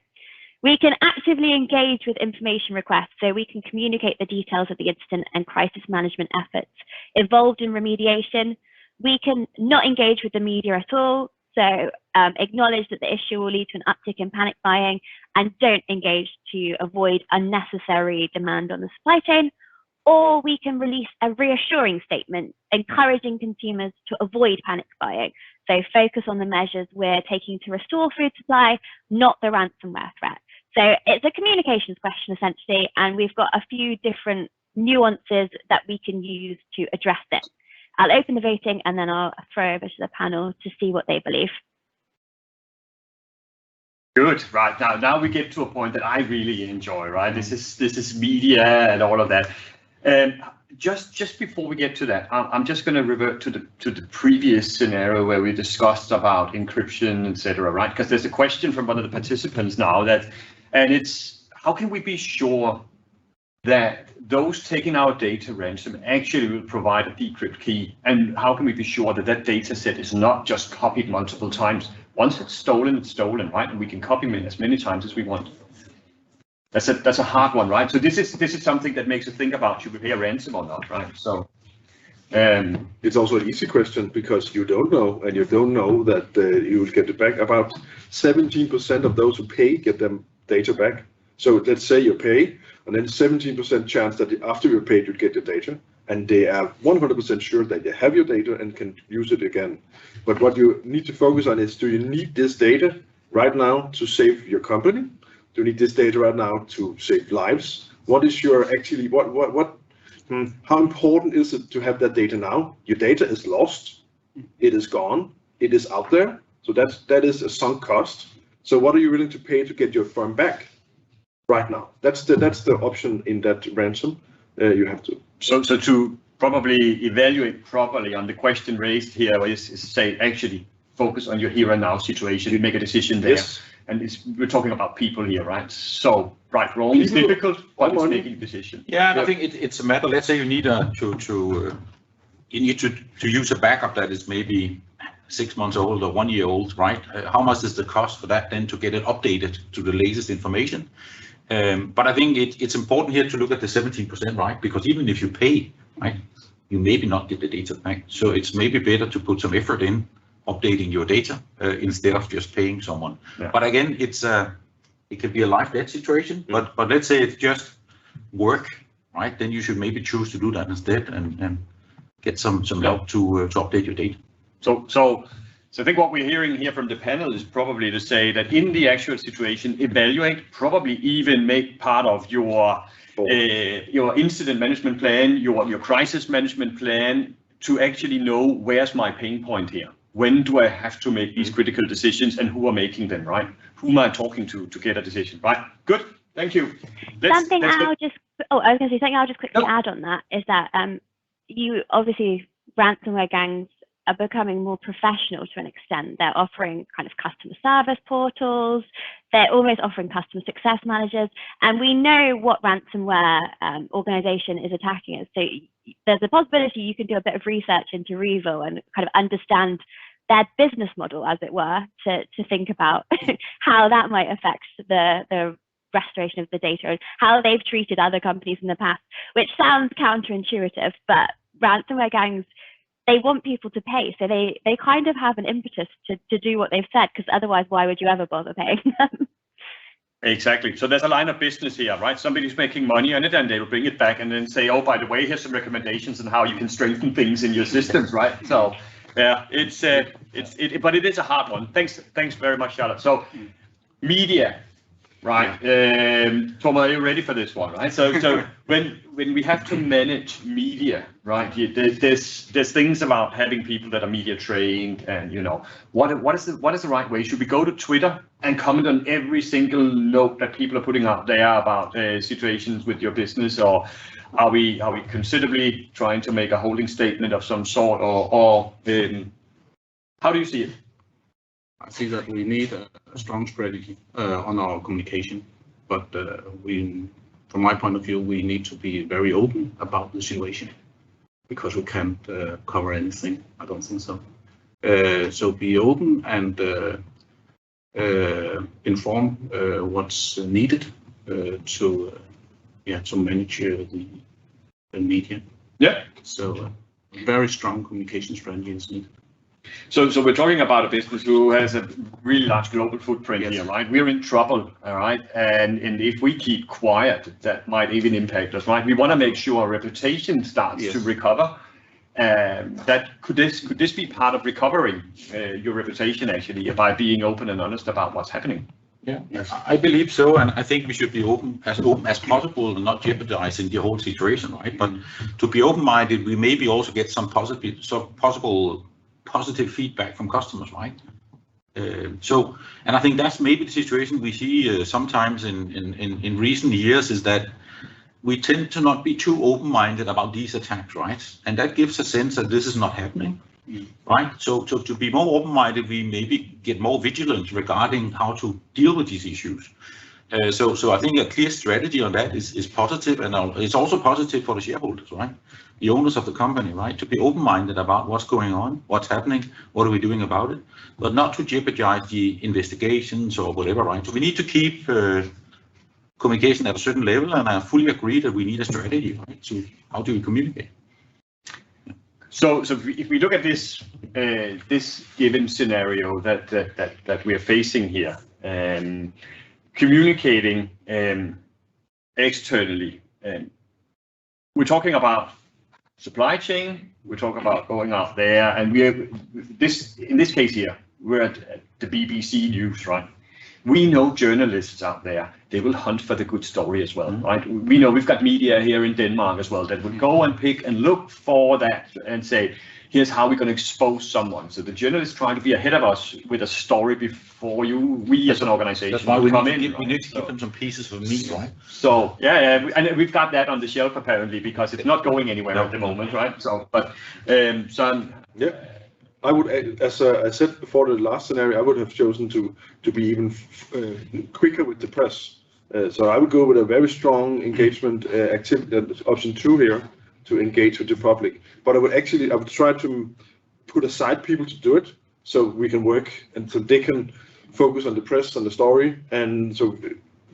Speaker 3: We can actively engage with information requests, so we can communicate the details of the incident and crisis management efforts involved in remediation. We can not engage with the media at all, so acknowledge that the issue will lead to an uptick in panic buying, and don't engage to avoid unnecessary demand on the supply chain. Or we can release a reassuring statement encouraging consumers to avoid panic buying. So focus on the measures we're taking to restore food supply, not the ransomware threat. So it's a communications question essentially, and we've got a few different nuances that we can use to address it. I'll open the voting and then I'll throw over to the panel to see what they believe.
Speaker 1: Good. Right. Now we get to a point that I really enjoy, right? This is media and all of that. Just before we get to that, I'm just going to revert to the previous scenario where we discussed about encryption, etc., right? Because there's a question from one of the participants now and it's how can we be sure that those taking our data ransom actually will provide a decrypt key, and how can we be sure that that data set is not just copied multiple times? Once it's stolen, right? And we can copy it as many times as we want. That's a hard one, right? So this is something that makes us think about should we pay a ransom or not, right? So
Speaker 5: it's also an easy question because you don't know, and you don't know that you will get it back. About 17% of those who pay get them data back. So let's say you pay, and then 17% chance that after you paid, you get your data, and they are 100% sure that you have your data and can use it again. But what you need to focus on is, do you need this data right now to save your company? Do you need this data right now to save lives? What is your actually, how important is it to have that data now? Your data is lost, it is gone, it is out there. So that is a sunk cost. So what are you willing to pay to get your firm back right now? That's the option in that ransom. You have to.
Speaker 1: So to probably evaluate properly on the question raised here is say actually focus on your here and now situation. You make a decision there. Yes. And we're talking about people here, right? So right, wrong is difficult, but it's making a decision.
Speaker 6: Yeah, and I think it's a matter. Let's say you need to use a backup that is maybe 6 months old or 1 year old, right? How much is the cost for that then to get it updated to the latest information? But I think it's important here to look at the 17%, right? Because even if you pay, right, you maybe not get the data back. So it's maybe better to put some effort in updating your data instead of just paying someone. Yeah. But again, it could be a life-death situation. Mm. But let's say it's just work, right? Then you should maybe choose to do that instead and get some help to update your data.
Speaker 1: So I think what we're hearing here from the panel is probably to say that in the actual situation, evaluate, probably even make part of your incident management plan, your crisis management plan, to actually know where's my pain point here. When do I have to make these critical decisions, and who are making them, right? Who am I talking to get a decision, right? Good, thank you.
Speaker 3: Something I'll just quickly add on that is that you obviously ransomware gangs are becoming more professional to an extent. They're offering kind of customer service portals. They're almost offering customer success managers, and we know what ransomware organization is attacking us. So there's a possibility you can do a bit of research into Revo and kind of understand their business model, as it were, to think about how that might affect the restoration of the data and how they've treated other companies in the past, which sounds counterintuitive, but ransomware gangs, they want people to pay. So they kind of have an impetus to do what they've said, because otherwise, why would you ever bother paying them?
Speaker 1: Exactly. So there's a line of business here, right? Somebody's making money on it and they will bring it back and then say, oh, by the way, here's some recommendations on how you can strengthen things in your systems, right? So yeah, but it is a hard one. Thanks very much, Charlotte. So media, right? Tom, are you ready for this one, right? So when we have to manage media, right? There's things about having people that are media trained, and what is the right way? Should we go to Twitter and comment on every single note that people are putting out there about situations with your business, or are we considerably trying to make a holding statement of some sort, or how do you see it?
Speaker 4: I see that we need a strong strategy on our communication, but from my point of view, we need to be very open about the situation, because we can't cover anything. I don't think so. So be open and inform what's needed to manage the media.
Speaker 1: Yeah.
Speaker 4: So very strong communication strategy is needed.
Speaker 1: So we're talking about a business who has a really large global footprint
Speaker 4: Yes.
Speaker 1: here, right? We're in trouble, all right? And if we keep quiet, that might even impact us, right? We want to make sure our reputation starts
Speaker 4: Yes.
Speaker 1: to recover. Could this be part of recovering your reputation actually by being open and honest about what's happening?
Speaker 6: Yeah, I believe so, and I think we should be open as possible and not jeopardizing the whole situation, right? But to be open-minded, we maybe also get some possible positive feedback from customers, right? And I think that's maybe the situation we see sometimes in recent years, is that we tend to not be too open-minded about these attacks, right? And that gives a sense that this is not happening, right? So to be more open-minded, we maybe get more vigilant regarding how to deal with these issues. So I think a clear strategy on that is positive, and it's also positive for the shareholders, right? The owners of the company, right? To be open-minded about what's going on, what's happening, what are we doing about it, but not to jeopardize the investigations or whatever, right? So we need to keep communication at a certain level, and I fully agree that we need a strategy, right? So how do we communicate?
Speaker 1: So if we look at this given scenario that we are facing here, communicating externally, we're talking about supply chain, we're talking about going out there, and in this case here, we're at the BBC News, right? We know journalists out there, they will hunt for the good story as well, right? We know we've got media here in Denmark as well that would go and pick and look for that and say, here's how we're going to expose someone. So the journalists trying to be ahead of us with a story before we as an organization.
Speaker 6: That's why we
Speaker 1: come
Speaker 6: need
Speaker 1: in.
Speaker 6: to give them some pieces of meat, right?
Speaker 1: So yeah, and we've got that on the shelf apparently because it's not going anywhere at the moment, right? So, but
Speaker 5: yeah. I would, as I said before the last scenario, I would have chosen to be even quicker with the press. So I would go with a very strong engagement activity, option 2 here, to engage with the public. But I would try to put aside people to do it, so we can work and so they can focus on the press and the story, and so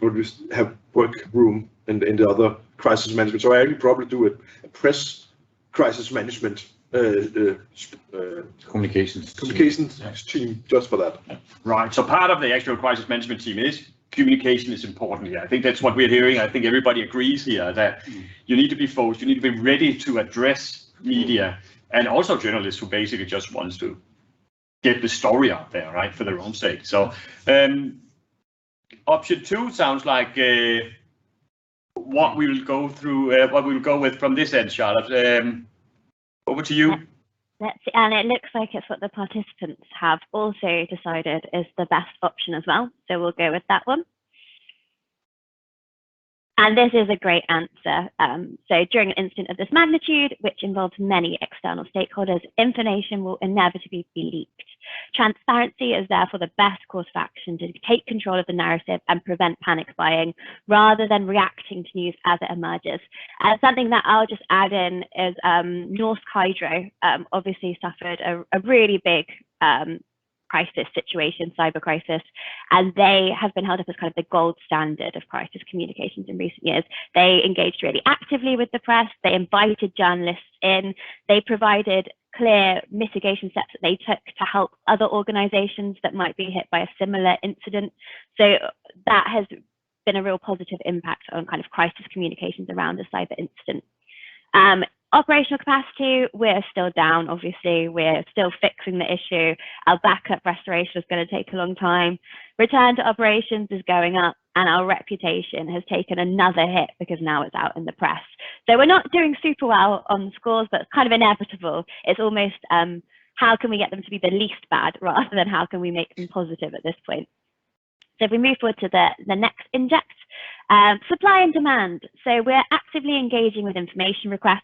Speaker 5: we have work room in the other crisis management. So I actually probably do a press crisis management
Speaker 6: Communications
Speaker 5: team just for that.
Speaker 1: right. So part of the actual crisis management team is communication is important here. I think that's what we're hearing. I think everybody agrees here that you need to be focused, you need to be ready to address media and also journalists who basically just wants to get the story out there, right, for their own sake. So option 2 sounds like what we will go through, what we will go with from this end, Charlotte. Over to you.
Speaker 3: And it looks like it's what the participants have also decided is the best option as well. So we'll go with that one. And this is a great answer. So during an incident of this magnitude, which involves many external stakeholders, information will inevitably be leaked. Transparency is therefore the best course of action to take control of the narrative and prevent panic buying rather than reacting to news as it emerges. And something that I'll just add in is Norsk Hydro obviously suffered a really big crisis situation, cyber crisis, and they have been held up as kind of the gold standard of crisis communications in recent years. They engaged really actively with the press, they invited journalists in, they provided clear mitigation steps that they took to help other organizations that might be hit by a similar incident. So that has been a real positive impact on kind of crisis communications around a cyber incident. Operational capacity, we're still down, obviously. We're still fixing the issue. Our backup restoration is going to take a long time. Return to operations is going up, and our reputation has taken another hit because now it's out in the press. So we're not doing super well on the scores, but it's kind of inevitable. It's almost how can we get them to be the least bad rather than how can we make them positive at this point. So if we move forward to the next inject, supply and demand. So we're actively engaging with information requests.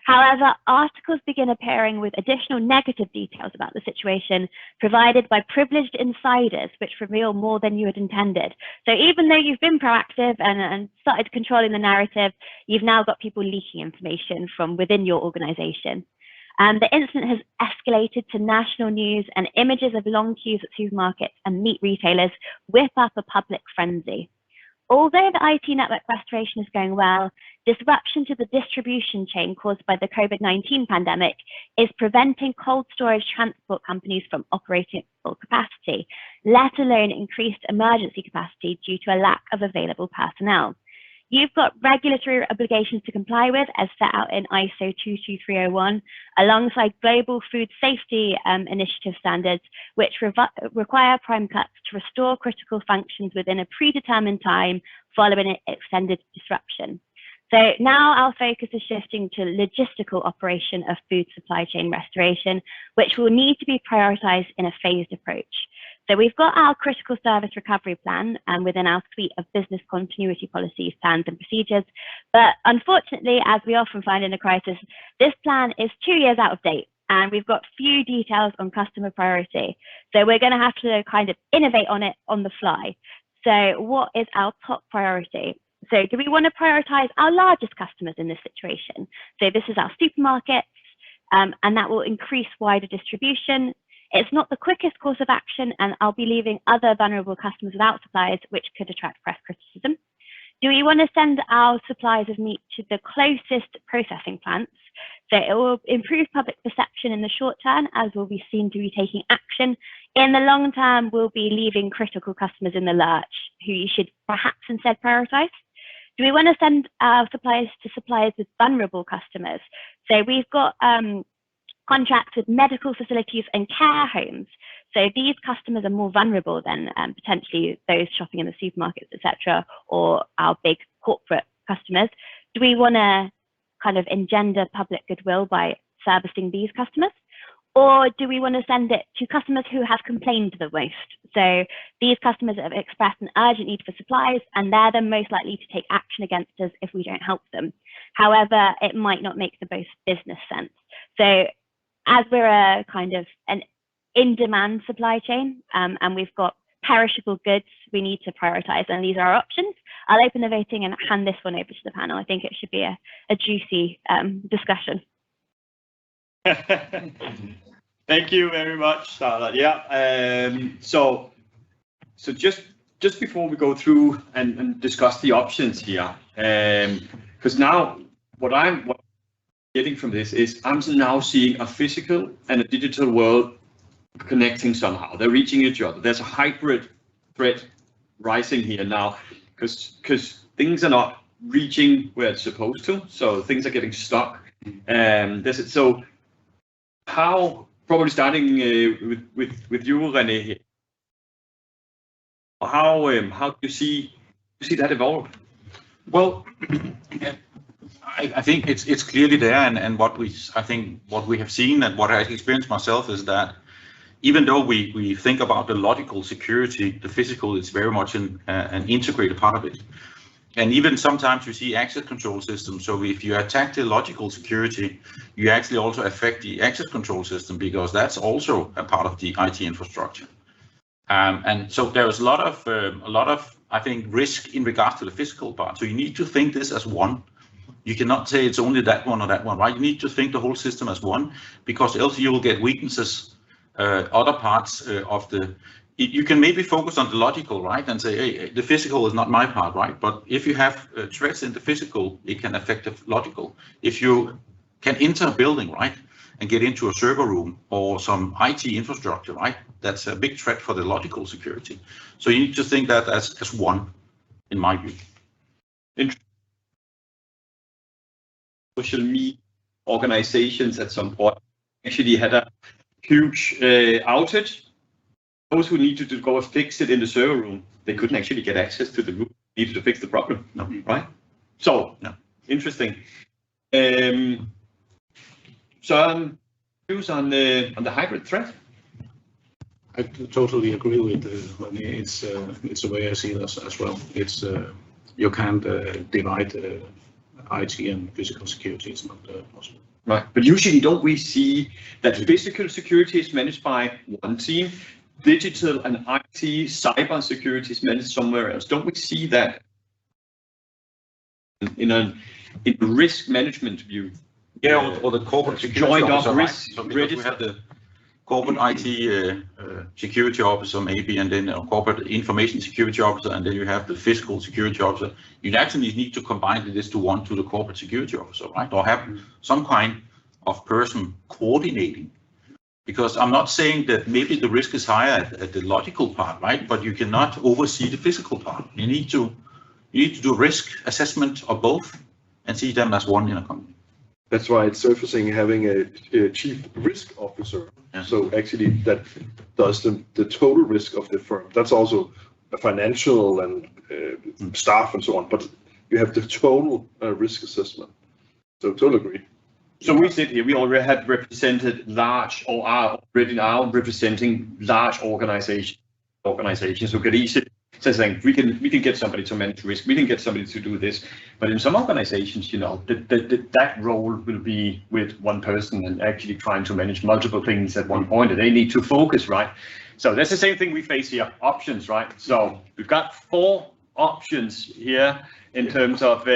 Speaker 3: However, articles begin appearing with additional negative details about the situation provided by privileged insiders, which reveal more than you had intended. So even though you've been proactive and started controlling the narrative, you've now got people leaking information from within your organization. The incident has escalated to national news, and images of long queues at supermarkets and meat retailers whip up a public frenzy. Although the IT network restoration is going well, disruption to the distribution chain caused by the COVID-19 pandemic is preventing cold storage transport companies from operating at full capacity, let alone increased emergency capacity due to a lack of available personnel. You've got regulatory obligations to comply with as set out in ISO 22301, alongside global food safety initiative standards, which require prime cuts to restore critical functions within a predetermined time following an extended disruption. So now our focus is shifting to logistical operation of food supply chain restoration, which will need to be prioritized in a phased approach. So we've got our critical service recovery plan within our suite of business continuity policies, plans and procedures. But unfortunately, as we often find in a crisis, this plan is 2 years out of date and we've got few details on customer priority. So we're going to have to kind of innovate on it on the fly. So what is our top priority? So do we want to prioritize our largest customers in this situation? So this is our supermarkets, and that will increase wider distribution. It's not the quickest course of action, and I'll be leaving other vulnerable customers without supplies, which could attract press criticism. Do we want to send our supplies of meat to the closest processing plants? So it will improve public perception in the short term, as we'll be seen to be taking action. In the long term, we'll be leaving critical customers in the lurch, who you should perhaps instead prioritize. Do we want to send our supplies to suppliers with vulnerable customers? So we've got contracts with medical facilities and care homes. So these customers are more vulnerable than potentially those shopping in the supermarkets, etc., or our big corporate customers. Do we want to kind of engender public goodwill by servicing these customers? Or do we want to send it to customers who have complained the most? So these customers have expressed an urgent need for supplies, and they're the most likely to take action against us if we don't help them. However, it might not make the most business sense. So as we're a kind of an in-demand supply chain, and we've got perishable goods we need to prioritize, and these are our options. I'll open the voting and hand this one over to the panel. I think it should be a juicy discussion.
Speaker 1: Thank you very much, Charlotte. Yeah. So just before we go through and discuss the options here, because now what I'm getting from this is I'm now seeing a physical and a digital world connecting somehow. They're reaching each other. There's a hybrid threat rising here now because things are not reaching where it's supposed to. So things are getting stuck. So how, probably starting with you, René, here. How do you see that evolve?
Speaker 6: Well, I think it's clearly there, and what we have seen and what I experienced myself is that even though we think about the logical security, the physical is very much an integrated part of it. And even sometimes you see access control systems. So if you attack the logical security, you actually also affect the access control system, because that's also a part of the IT infrastructure. And so there is a lot of I think risk in regards to the physical part. So you need to think this as one. You cannot say it's only that one or that one, right? You need to think the whole system as one, because else you will get weaknesses. Other parts of the, you can maybe focus on the logical, right, and say, hey, the physical is not my part, right? But if you have threats in the physical, it can affect the logical. If you can enter a building, right, and get into a server room or some IT infrastructure, right, that's a big threat for the logical security. So you need to think that as one, in my view.
Speaker 1: Social media organizations at some point actually had a huge outage. Those who needed to go and fix it in the server room, they couldn't actually get access to the room, needed to fix the problem, right? So, interesting. So, views on the hybrid threat?
Speaker 4: I totally agree with René. It's the way I see it as well. It's you can't divide IT and physical security. It's not possible.
Speaker 1: Right, but usually don't we see that physical security is managed by one team, digital and IT cyber security is managed somewhere else? Don't we see that in a risk management view?
Speaker 6: Yeah, or the corporate security
Speaker 1: joined
Speaker 6: officer,
Speaker 1: up
Speaker 6: right?
Speaker 1: risk
Speaker 6: So because we have the corporate IT security officer maybe, and then a corporate information security officer, and then you have the physical security officer. You actually need to combine this to one to the corporate security officer, right? Or have some kind of person coordinating. Because I'm not saying that maybe the risk is higher at the logical part, right? But you cannot oversee the physical part. You need to do risk assessment of both and see them as one in a company.
Speaker 5: That's why it's surfacing having a chief risk officer.
Speaker 6: Yeah.
Speaker 5: So actually that does the total risk of the firm. That's also a financial and staff and so on, but you have the total risk assessment. So totally agree.
Speaker 1: So we sit here, we already have represented large, or are already now representing large organizations who can easily say, we can get somebody to manage risk, we can get somebody to do this. But in some organizations, you know, that role will be with one person and actually trying to manage multiple things at one point, and they need to focus, right? So that's the same thing we face here, options, right? So we've got 4 options here in terms of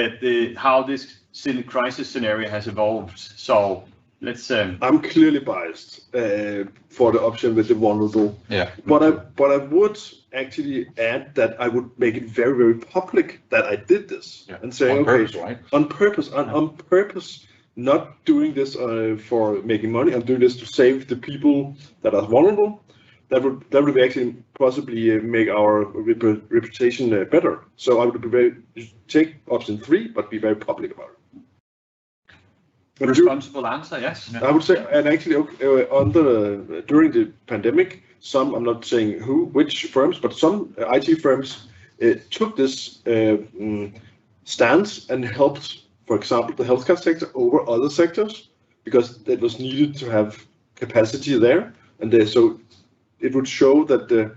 Speaker 1: how this crisis scenario has evolved. So let's.
Speaker 5: I'm clearly biased for the option with the vulnerable.
Speaker 6: Yeah.
Speaker 5: But I would actually add that I would make it very, very public that I did this, and say,
Speaker 6: on purpose, right?
Speaker 5: On purpose, not doing this for making money. I'm doing this to save the people that are vulnerable. That would actually possibly make our reputation better. So I would take option 3, but be very public about it.
Speaker 1: Responsible answer, yes.
Speaker 5: I would say, and actually, during the pandemic, I'm not saying which firms, but some IT firms took this stance and helped, for example, the healthcare sector over other sectors, because it was needed to have capacity there, and so it would show that the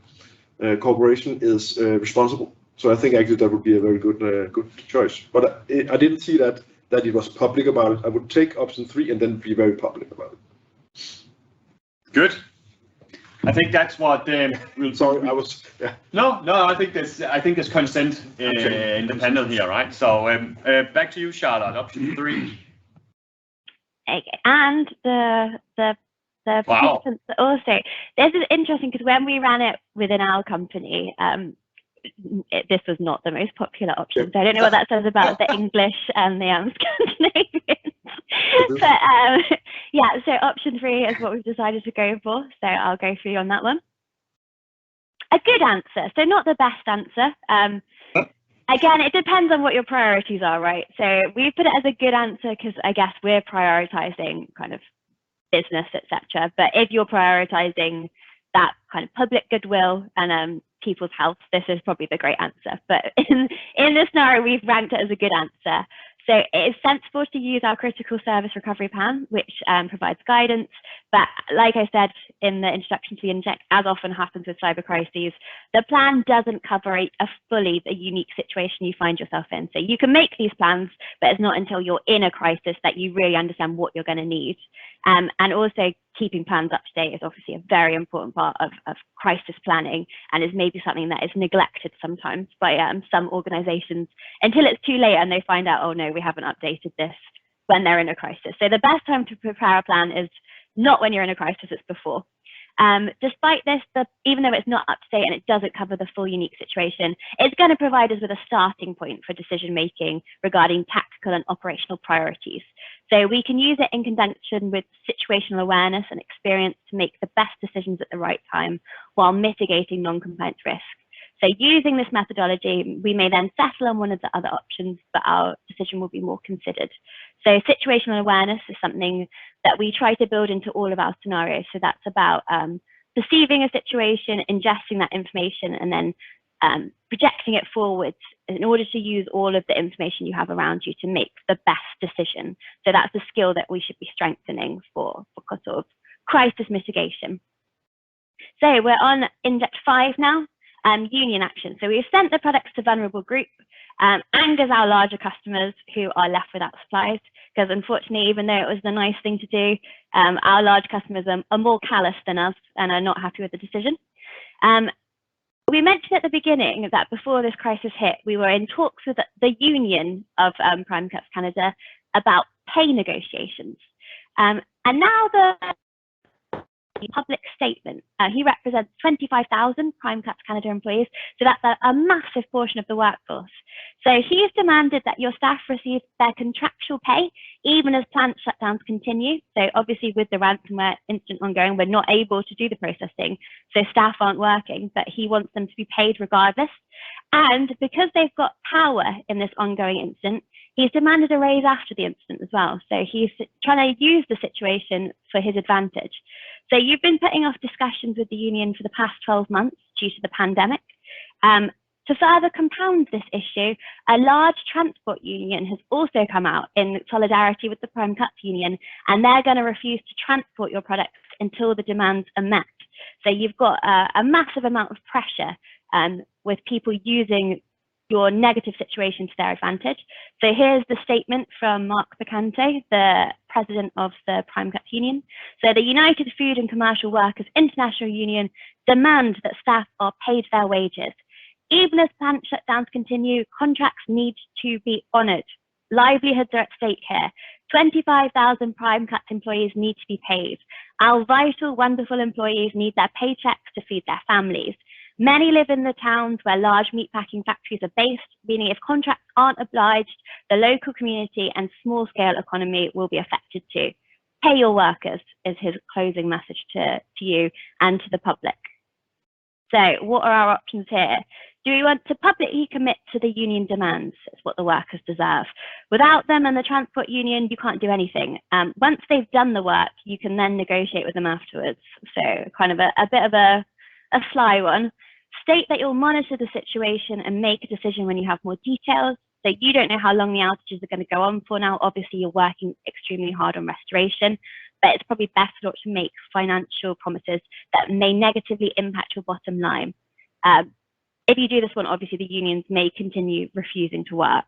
Speaker 5: corporation is responsible. So I think actually that would be a very good choice. But I didn't see that it was public about it. I would take option 3 and then be very public about it.
Speaker 1: Good. I think that's what.
Speaker 5: Sorry, I was. Yeah.
Speaker 1: No. I think there's consent in the panel here, right? So back to you, Charlotte. Option 3.
Speaker 3: Okay, and the participants also. This is interesting because when we ran it within our company, this was not the most popular option. So I don't know what that says about the English and the Scandinavians. But yeah, so option 3 is what we've decided to go for. So I'll go through on that one. A good answer. So not the best answer. Again, it depends on what your priorities are, right? So we put it as a good answer because I guess we're prioritizing kind of business, etc. But if you're prioritizing that kind of public goodwill and people's health, this is probably the great answer. But in this scenario, we've ranked it as a good answer. So it is sensible to use our critical service recovery plan, which provides guidance. But like I said in the introduction to the Inject, as often happens with cyber crises, the plan doesn't cover fully the unique situation you find yourself in. So you can make these plans, but it's not until you're in a crisis that you really understand what you're going to need. And also keeping plans up to date is obviously a very important part of crisis planning, and is maybe something that is neglected sometimes by some organizations until it's too late and they find out, oh no, we haven't updated this when they're in a crisis. So the best time to prepare a plan is not when you're in a crisis, it's before. Despite this, even though it's not up to date and it doesn't cover the full unique situation, it's going to provide us with a starting point for decision making regarding tactical and operational priorities. So we can use it in conjunction with situational awareness and experience to make the best decisions at the right time while mitigating non-compliance risk. So using this methodology, we may then settle on one of the other options, but our decision will be more considered. So situational awareness is something that we try to build into all of our scenarios. So that's about perceiving a situation, ingesting that information, and then projecting it forwards in order to use all of the information you have around you to make the best decision. So that's a skill that we should be strengthening for sort of crisis mitigation. So we're on Index 5 now. Union action. So we've sent the products to vulnerable group and as our larger customers who are left without supplies, because unfortunately, even though it was the nice thing to do, our large customers are more callous than us and are not happy with the decision. We mentioned at the beginning that before this crisis hit, we were in talks with the Union of Prime Cuts Canada about pay negotiations. And now the public statement. He represents 25,000 Prime Cuts Canada employees, so that's a massive portion of the workforce. So he's demanded that your staff receive their contractual pay even as plant shutdowns continue. So obviously with the ransomware incident ongoing, we're not able to do the processing, so staff aren't working, but he wants them to be paid regardless. And because they've got power in this ongoing incident, he's demanded a raise after the incident as well. So he's trying to use the situation for his advantage. So you've been putting off discussions with the union for the past 12 months due to the pandemic. To further compound this issue, a large transport union has also come out in solidarity with the Prime Cuts union, and they're going to refuse to transport your products until the demands are met. So you've got a massive amount of pressure with people using your negative situation to their advantage. So here's the statement from Mark Bacante, the president of the Prime Cuts Union. So the United Food and Commercial Workers International Union demand that staff are paid their wages. Even as plant shutdowns continue, contracts need to be honoured. Livelihoods are at stake here. 25,000 Prime Cuts employees need to be paid. Our vital, wonderful employees need their paychecks to feed their families. Many live in the towns where large meatpacking factories are based, meaning if contracts aren't obliged, the local community and small-scale economy will be affected too. Pay your workers is his closing message to you and to the public. So what are our options here? Do we want to publicly commit to the union demands? It's what the workers deserve. Without them and the transport union, you can't do anything. Once they've done the work, you can then negotiate with them afterwards. So kind of a bit of a sly one. State that you'll monitor the situation and make a decision when you have more details. So you don't know how long the outages are going to go on for now. Obviously, you're working extremely hard on restoration, but it's probably best not to make financial promises that may negatively impact your bottom line. If you do this one, obviously the unions may continue refusing to work.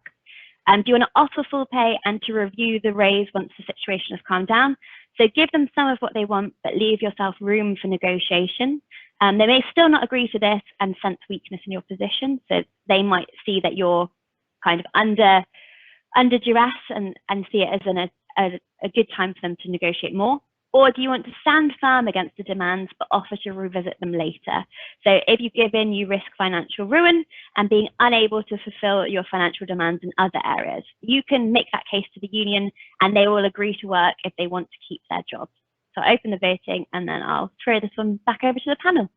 Speaker 3: Do you want to offer full pay and to review the raise once the situation has calmed down? So give them some of what they want, but leave yourself room for negotiation. They may still not agree to this and sense weakness in your position. So they might see that you're kind of under duress and see it as a good time for them to negotiate more. Or do you want to stand firm against the demands but offer to revisit them later? So if you give in, you risk financial ruin and being unable to fulfill your financial demands in other areas. You can make that case to the union and they will agree to work if they want to keep their jobs. So I'll open the voting and then I'll throw this one back over to the panel.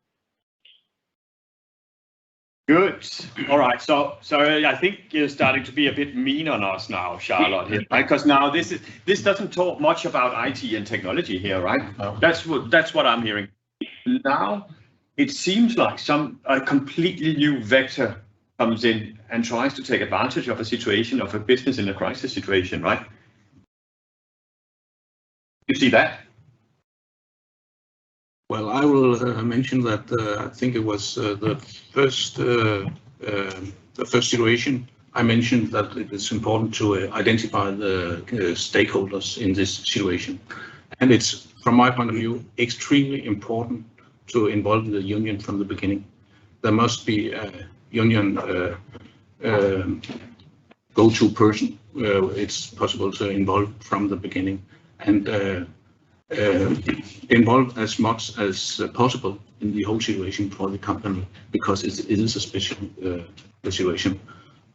Speaker 1: Good. All right. So I think you're starting to be a bit mean on us now, Charlotte, here, right? Because now this doesn't talk much about IT and technology here, right?
Speaker 6: No.
Speaker 1: That's what I'm hearing. Now it seems like a completely new vector comes in and tries to take advantage of a situation of a business in a crisis situation, right? You see that?
Speaker 4: Well, I will mention that I think it was the first situation I mentioned that it is important to identify the stakeholders in this situation. And it's, from my point of view, extremely important to involve the union from the beginning. There must be a union go-to person. It's possible to involve from the beginning and involve as much as possible in the whole situation for the company, because it is a special situation.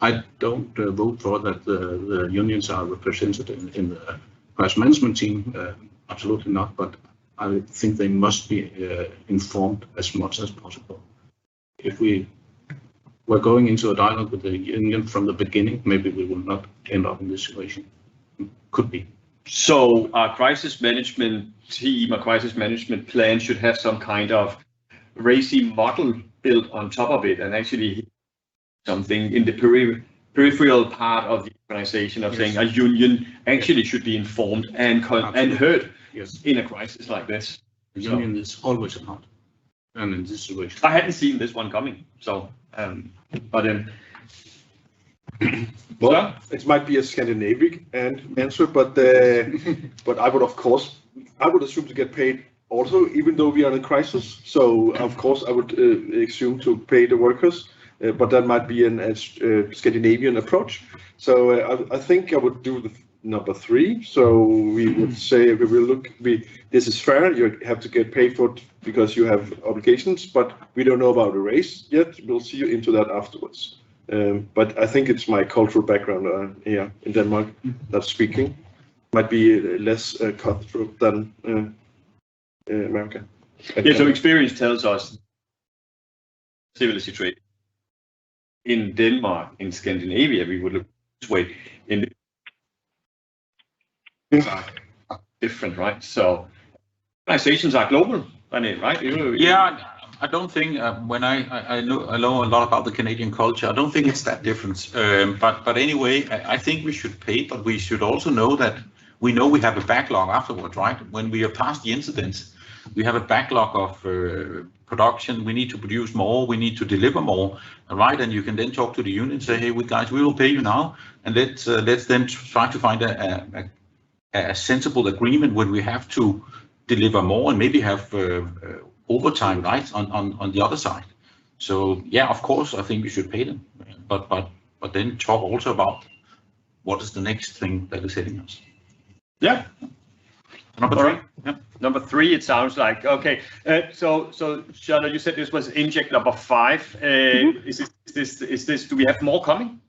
Speaker 4: I don't vote for that the unions are represented in the crisis management team, absolutely not, but I think they must be informed as much as possible. If we were going into a dialogue with the union from the beginning, maybe we will not end up in this situation. Could be.
Speaker 1: So our crisis management team, a crisis management plan should have some kind of RACI model built on top of it, and actually something in the peripheral part of the organization of saying a union actually should be informed and heard in a crisis like this.
Speaker 4: The union is always a part, and in this situation.
Speaker 1: I hadn't seen this one coming, so
Speaker 5: well, it might be a Scandinavian answer, but I would assume to get paid also, even though we are in a crisis. So of course I would assume to pay the workers, but that might be a Scandinavian approach. So I think I would do number 3. So we would say we will look. This is fair. You have to get paid for it because you have obligations, but we don't know about the race yet. We'll see you into that afterwards. But I think it's my cultural background here in Denmark that's speaking. Might be less cutthroat than America.
Speaker 1: Yeah, so experience tells us similar situation. In Denmark, in Scandinavia, we would look this way. In different, right? So organizations are global, right?
Speaker 6: Yeah, I don't think when I know a lot about the Canadian culture, I don't think it's that different. But anyway, I think we should pay, but we should also know that we have a backlog afterwards, right? When we are past the incidents, we have a backlog of production. We need to produce more. We need to deliver more, right? And you can then talk to the union and say, hey, guys, we will pay you now, and let's then try to find a sensible agreement when we have to deliver more and maybe have overtime, right, on the other side. So yeah, of course, I think we should pay them, but then talk also about what is the next thing that is hitting us.
Speaker 1: Yeah.
Speaker 6: Number 3. Yeah.
Speaker 1: Number 3, it sounds like. Okay. So Shana, you said this was inject number 5. Is this? Do we have more coming?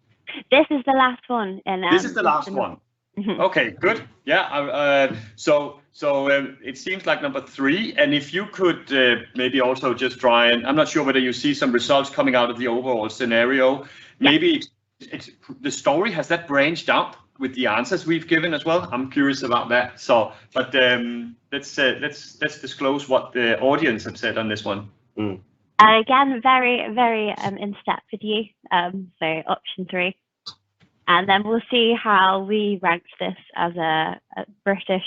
Speaker 3: This is the last one. And
Speaker 1: this is the last one. Okay, good. Yeah. So it seems like number 3. And if you could maybe also just try and, I'm not sure whether you see some results coming out of the overall scenario. Maybe it's the story, has that branched out with the answers we've given as well? I'm curious about that. So, but let's disclose what the audience have said on this one.
Speaker 3: Again, very, very in step with you. So option 3. And then we'll see how we ranked this as a British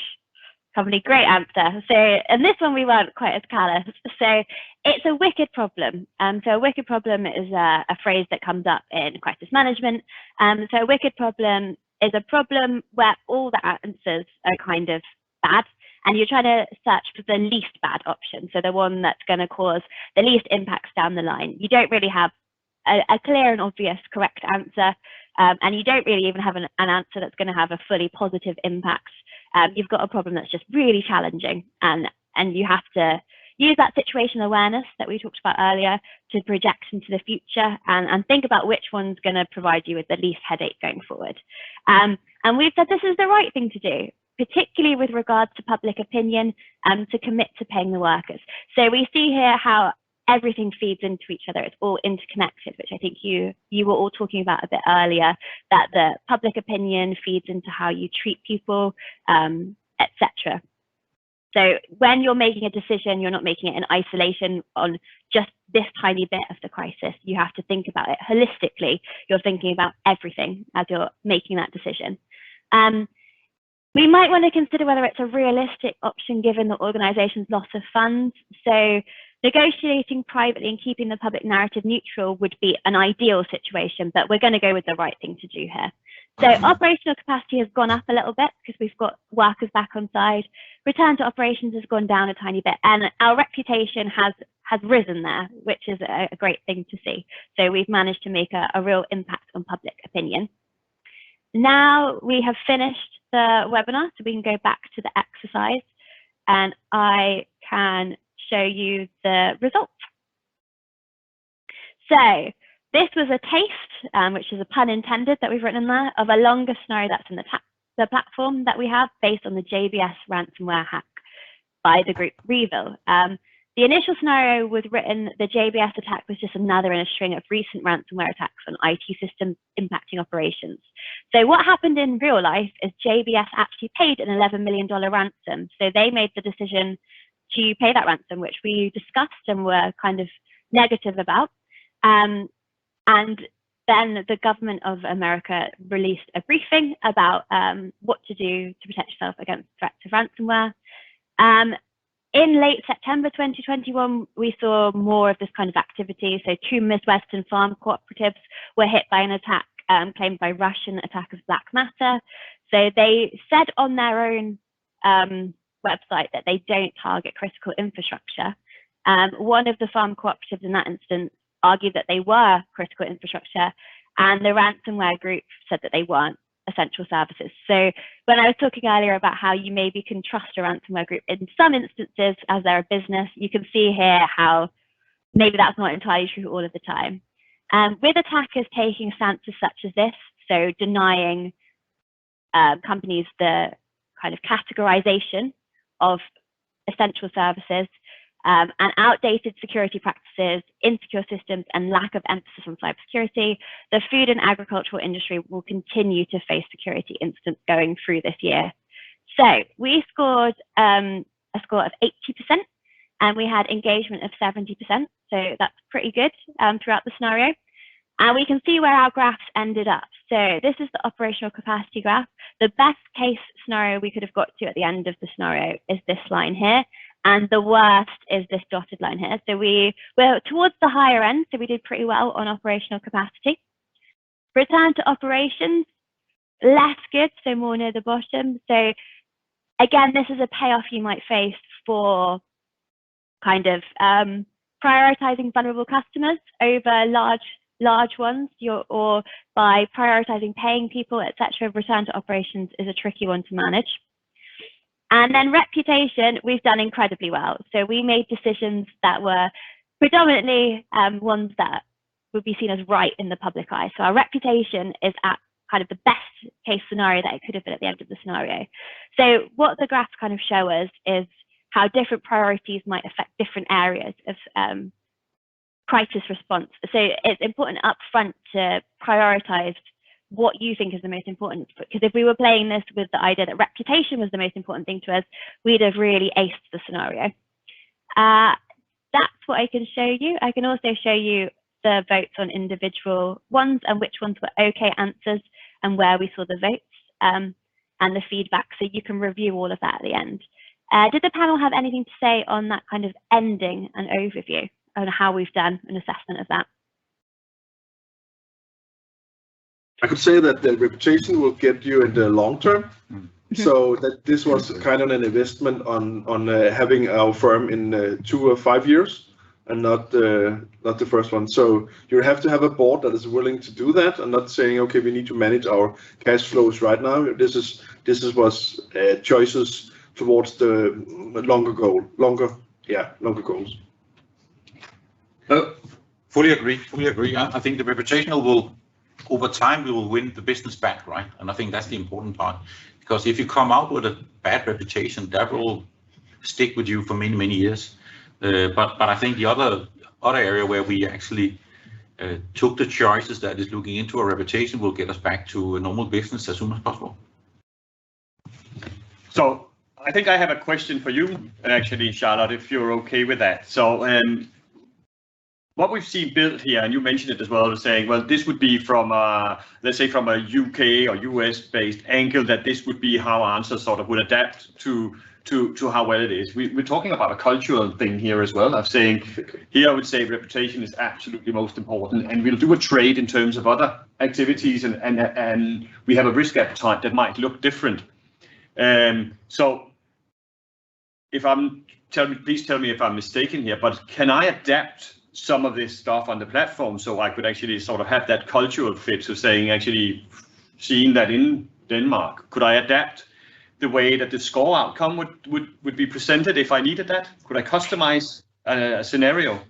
Speaker 3: company. Great answer. So, and this one we weren't quite as callous. So it's a wicked problem. So a wicked problem is a phrase that comes up in crisis management. So a wicked problem is a problem where all the answers are kind of bad, and you're trying to search for the least bad option. So the one that's going to cause the least impacts down the line. You don't really have a clear and obvious correct answer. And you don't really even have an answer that's going to have a fully positive impact. You've got a problem that's just really challenging, and you have to use that situational awareness that we talked about earlier to project into the future and think about which one's going to provide you with the least headache going forward. And we've said this is the right thing to do, particularly with regards to public opinion, to commit to paying the workers. So we see here how everything feeds into each other. It's all interconnected, which I think you were all talking about a bit earlier, that the public opinion feeds into how you treat people, etc. So when you're making a decision, you're not making it in isolation on just this tiny bit of the crisis. You have to think about it holistically. You're thinking about everything as you're making that decision. We might want to consider whether it's a realistic option given the organization's loss of funds. So negotiating privately and keeping the public narrative neutral would be an ideal situation, but we're going to go with the right thing to do here. So operational capacity has gone up a little bit because we've got workers back on side. Return to operations has gone down a tiny bit, and our reputation has risen there, which is a great thing to see. So we've managed to make a real impact on public opinion. Now we have finished the webinar, so we can go back to the exercise, and I can show you the results. So this was a taste, which is a pun intended that we've written in there, of a longer scenario that's in the platform that we have based on the JBS ransomware hack by the group Revil. The initial scenario was written, the JBS attack was just another in a string of recent ransomware attacks on IT systems impacting operations. So what happened in real life is JBS actually paid an $11 million ransom. So they made the decision to pay that ransom, which we discussed and were kind of negative about. And then the government of America released a briefing about what to do to protect yourself against threats of ransomware. In late September 2021, we saw more of this kind of activity. So 2 Midwestern farm cooperatives were hit by an attack claimed by Russian attackers Black Matter. So they said on their own website that they don't target critical infrastructure. One of the farm cooperatives in that instance argued that they were critical infrastructure, and the ransomware group said that they weren't. essential services. So when I was talking earlier about how you maybe can trust a ransomware group in some instances as they're a business, you can see here how maybe that's not entirely true all of the time. With attackers taking stances such as this, so denying companies the kind of categorization of essential services, and outdated security practices, insecure systems, and lack of emphasis on cybersecurity, the food and agricultural industry will continue to face security incidents going through this year. So we scored a score of 80%, and we had engagement of 70%. So that's pretty good throughout the scenario. And we can see where our graphs ended up. So this is the operational capacity graph. The best case scenario we could have got to at the end of the scenario is this line here. And the worst is this dotted line here. So we're towards the higher end, so we did pretty well on operational capacity. Return to operations, less good, so more near the bottom. So again, this is a payoff you might face for kind of prioritizing vulnerable customers over large ones, or by prioritizing paying people, etc. Return to operations is a tricky one to manage. And then reputation, we've done incredibly well. So we made decisions that were predominantly ones that would be seen as right in the public eye. So our reputation is at kind of the best case scenario that it could have been at the end of the scenario. So what the graphs kind of show us is how different priorities might affect different areas of crisis response. So it's important up front to prioritize what you think is the most important, because if we were playing this with the idea that reputation was the most important thing to us, we'd have really aced the scenario. That's what I can show you. I can also show you the votes on individual ones and which ones were okay answers and where we saw the votes and the feedback, so you can review all of that at the end. Did the panel have anything to say on that kind of ending and overview on how we've done an assessment of that?
Speaker 5: I could say that the reputation will get you in the long term. So that this was kind of an investment on having our firm in 2 or 5 years, and not the first one. So you have to have a board that is willing to do that, and not saying, okay, we need to manage our cash flows right now. This was choices towards the longer goals.
Speaker 6: Fully agree. I think the reputational will, over time, we will win the business back, right? And I think that's the important part, because if you come out with a bad reputation, that will stick with you for many, many years. But I think the other area where we actually took the choices that is looking into our reputation will get us back to a normal business as soon as possible.
Speaker 1: So I think I have a question for you, actually, Charlotte, if you're okay with that. So what we've seen built here, and you mentioned it as well, saying, well, this would be from, let's say, from a UK or US-based angle, that this would be how answers sort of would adapt to how well it is. We're talking about a cultural thing here as well, of saying, here I would say reputation is absolutely most important, and we'll do a trade in terms of other activities, and we have a risk appetite that might look different. So please tell me if I'm mistaken here, but can I adapt some of this stuff on the platform so I could actually sort of have that cultural fit? So saying, actually seeing that in Denmark, could I adapt the way that the score outcome would be presented if I needed that? Could I customize a scenario?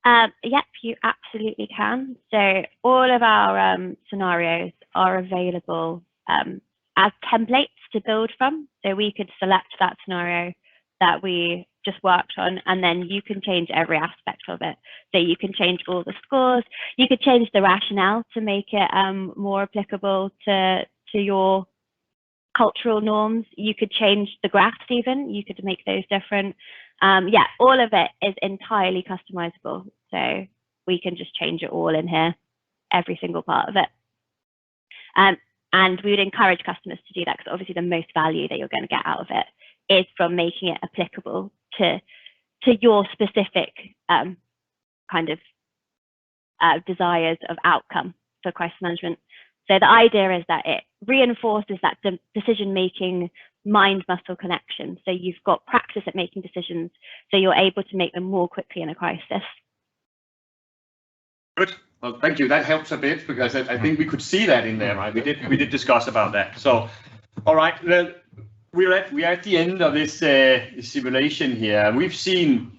Speaker 3: Yep, you absolutely can. So all of our scenarios are available as templates to build from. So we could select that scenario that we just worked on, and then you can change every aspect of it. So you can change all the scores, you could change the rationale to make it more applicable to your cultural norms. You could change the graphs even, you could make those different. Yeah, all of it is entirely customizable. So we can just change it all in here, every single part of it. And we would encourage customers to do that, because obviously the most value that you're going to get out of it is from making it applicable to your specific kind of desires of outcome for crisis management. So the idea is that it reinforces that decision-making mind-muscle connection. So you've got practice at making decisions, so you're able to make them more quickly in a crisis.
Speaker 1: Good. Well, thank you. That helps a bit because I think we could see that in there, right? We did discuss about that. So, all right, we're at the end of this simulation here. We've seen,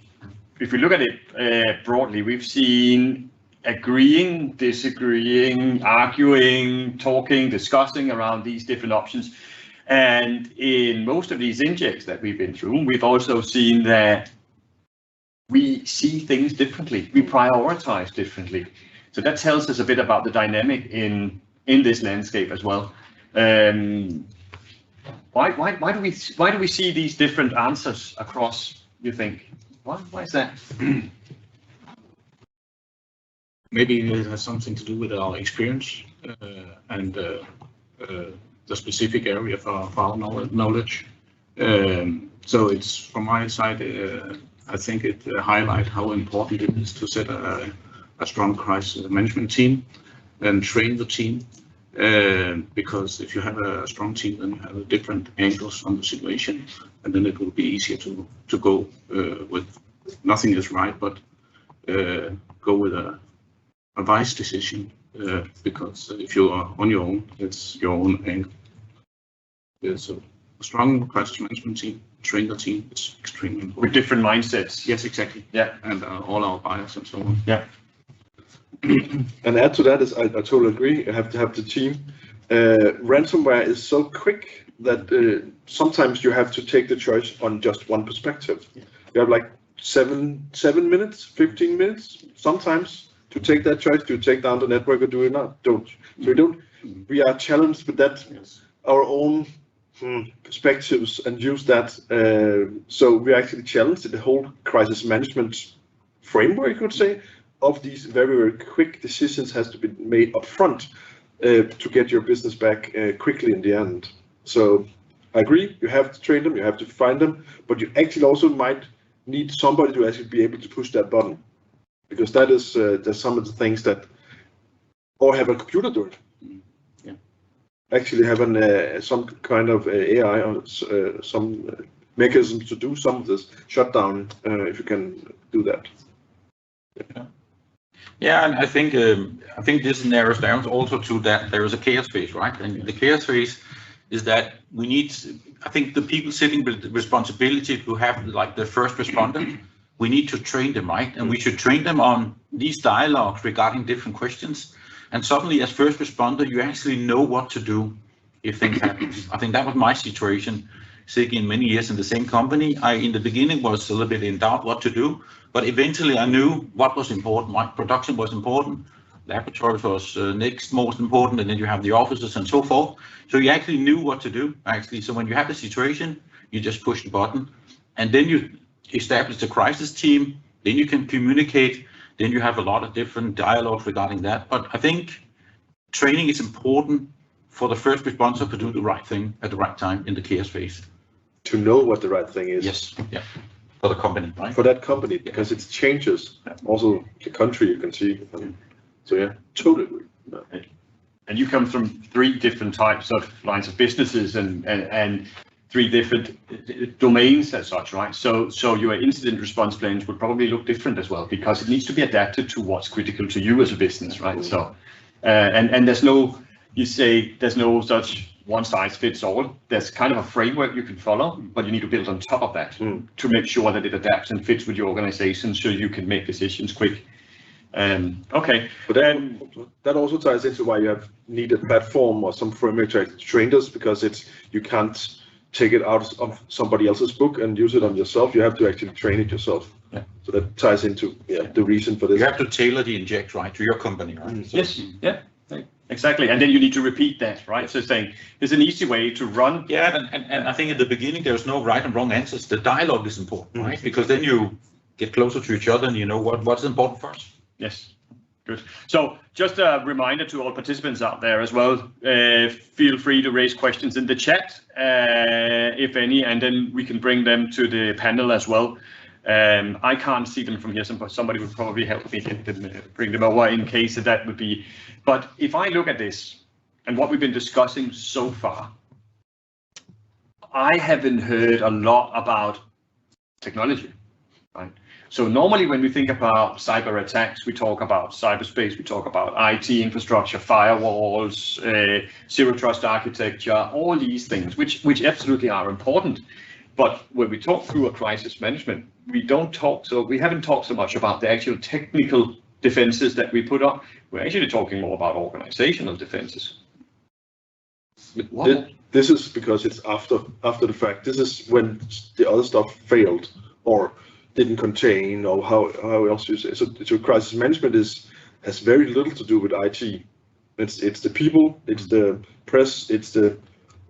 Speaker 1: if we look at it broadly, we've seen agreeing, disagreeing, arguing, talking, discussing around these different options. And in most of these injects that we've been through, we've also seen that we see things differently. We prioritize differently. So that tells us a bit about the dynamic in this landscape as well. Why do we see these different answers across, you think? Why is that?
Speaker 4: Maybe it has something to do with our experience and the specific area for our knowledge. So it's from my side, I think it highlights how important it is to set a strong crisis management team and train the team. Because if you have a strong team, then you have different angles on the situation, and then it will be easier to go with nothing is right, but go with a wise decision. Because if you are on your own, it's your own angle. So a strong crisis management team, train the team, it's extremely important.
Speaker 1: With different mindsets.
Speaker 4: Yes, exactly.
Speaker 1: Yeah,
Speaker 4: and all our bias and so on.
Speaker 1: Yeah.
Speaker 5: And add to that is, I totally agree. You have to have the team. Ransomware is so quick that sometimes you have to take the choice on just one perspective. Yeah. You have like 7 minutes, 15 minutes sometimes to take that choice. Do you take down the network or do you not? Don't. So we are challenged with that, our own perspectives, and use that. So we are actually challenged in the whole crisis management framework, you could say, of these very, very quick decisions has to be made up front to get your business back quickly in the end. So I agree, you have to train them, you have to find them, but you actually also might need somebody to actually be able to push that button, because that is there's some of the things that, or have a computer do it.
Speaker 4: Yeah.
Speaker 5: Actually have some kind of AI or some mechanism to do some of this shutdown if you can do that.
Speaker 6: Yeah. Yeah, and I think this narrows down also to that there is a chaos phase, right? And the chaos phase is that we need, I think the people sitting with the responsibility to have like the first responder, we need to train them, right? And we should train them on these dialogues regarding different questions. And suddenly as first responder, you actually know what to do if things happen. I think that was my situation, sitting many years in the same company. I, in the beginning, was a little bit in doubt what to do. But eventually I knew what was important. My production was important, laboratories was next most important, and then you have the offices and so forth. So you actually knew what to do, actually. So when you have the situation, you just push the button, and then you establish a crisis team, then you can communicate, then you have a lot of different dialogues regarding that. But I think training is important for the first responder to do the right thing at the right time in the chaos phase.
Speaker 5: To know what the right thing is.
Speaker 6: Yes, yeah. For the company, right?
Speaker 5: For that company, because it changes. Also, the country you can see. So yeah, totally agree.
Speaker 1: And you come from 3 different types of lines of businesses and 3 different domains as such, right? So your incident response plans would probably look different as well, because it needs to be adapted to what's critical to you as a business, right? So and there's no, you say there's no such one size fits all. There's kind of a framework you can follow, but you need to build on top of that to make sure that it adapts and fits with your organization, so you can make decisions quick. Okay,
Speaker 5: but then that also ties into why you need a platform or some framework to train this, because you can't take it out of somebody else's book and use it on yourself. You have to actually train it yourself. Yeah. So that ties into the reason for this.
Speaker 6: You have to tailor the inject, right, to your company, right?
Speaker 1: So, yes. Yeah. Exactly, and then you need to repeat that, right? So saying there's an easy way to run.
Speaker 6: Yeah, and I think at the beginning there's no right and wrong answers. The dialogue is important, right? Because then you get closer to each other and you know what's important for us.
Speaker 1: Yes, good. So just a reminder to all participants out there as well, feel free to raise questions in the chat, if any, and then we can bring them to the panel as well. I can't see them from here, so somebody would probably help me bring them over in case that would be. But if I look at this and what we've been discussing so far, I haven't heard a lot about technology, right? So normally when we think about cyber attacks, we talk about cyberspace, we talk about IT infrastructure, firewalls, zero trust architecture, all these things, which absolutely are important. But when we talk through a crisis management, we haven't talked so much about the actual technical defenses that we put up. We're actually talking more about organizational defenses.
Speaker 5: This is because it's after the fact. This is when the other stuff failed or didn't contain, or how else you say. So crisis management has very little to do with IT. It's the people, it's the press, it's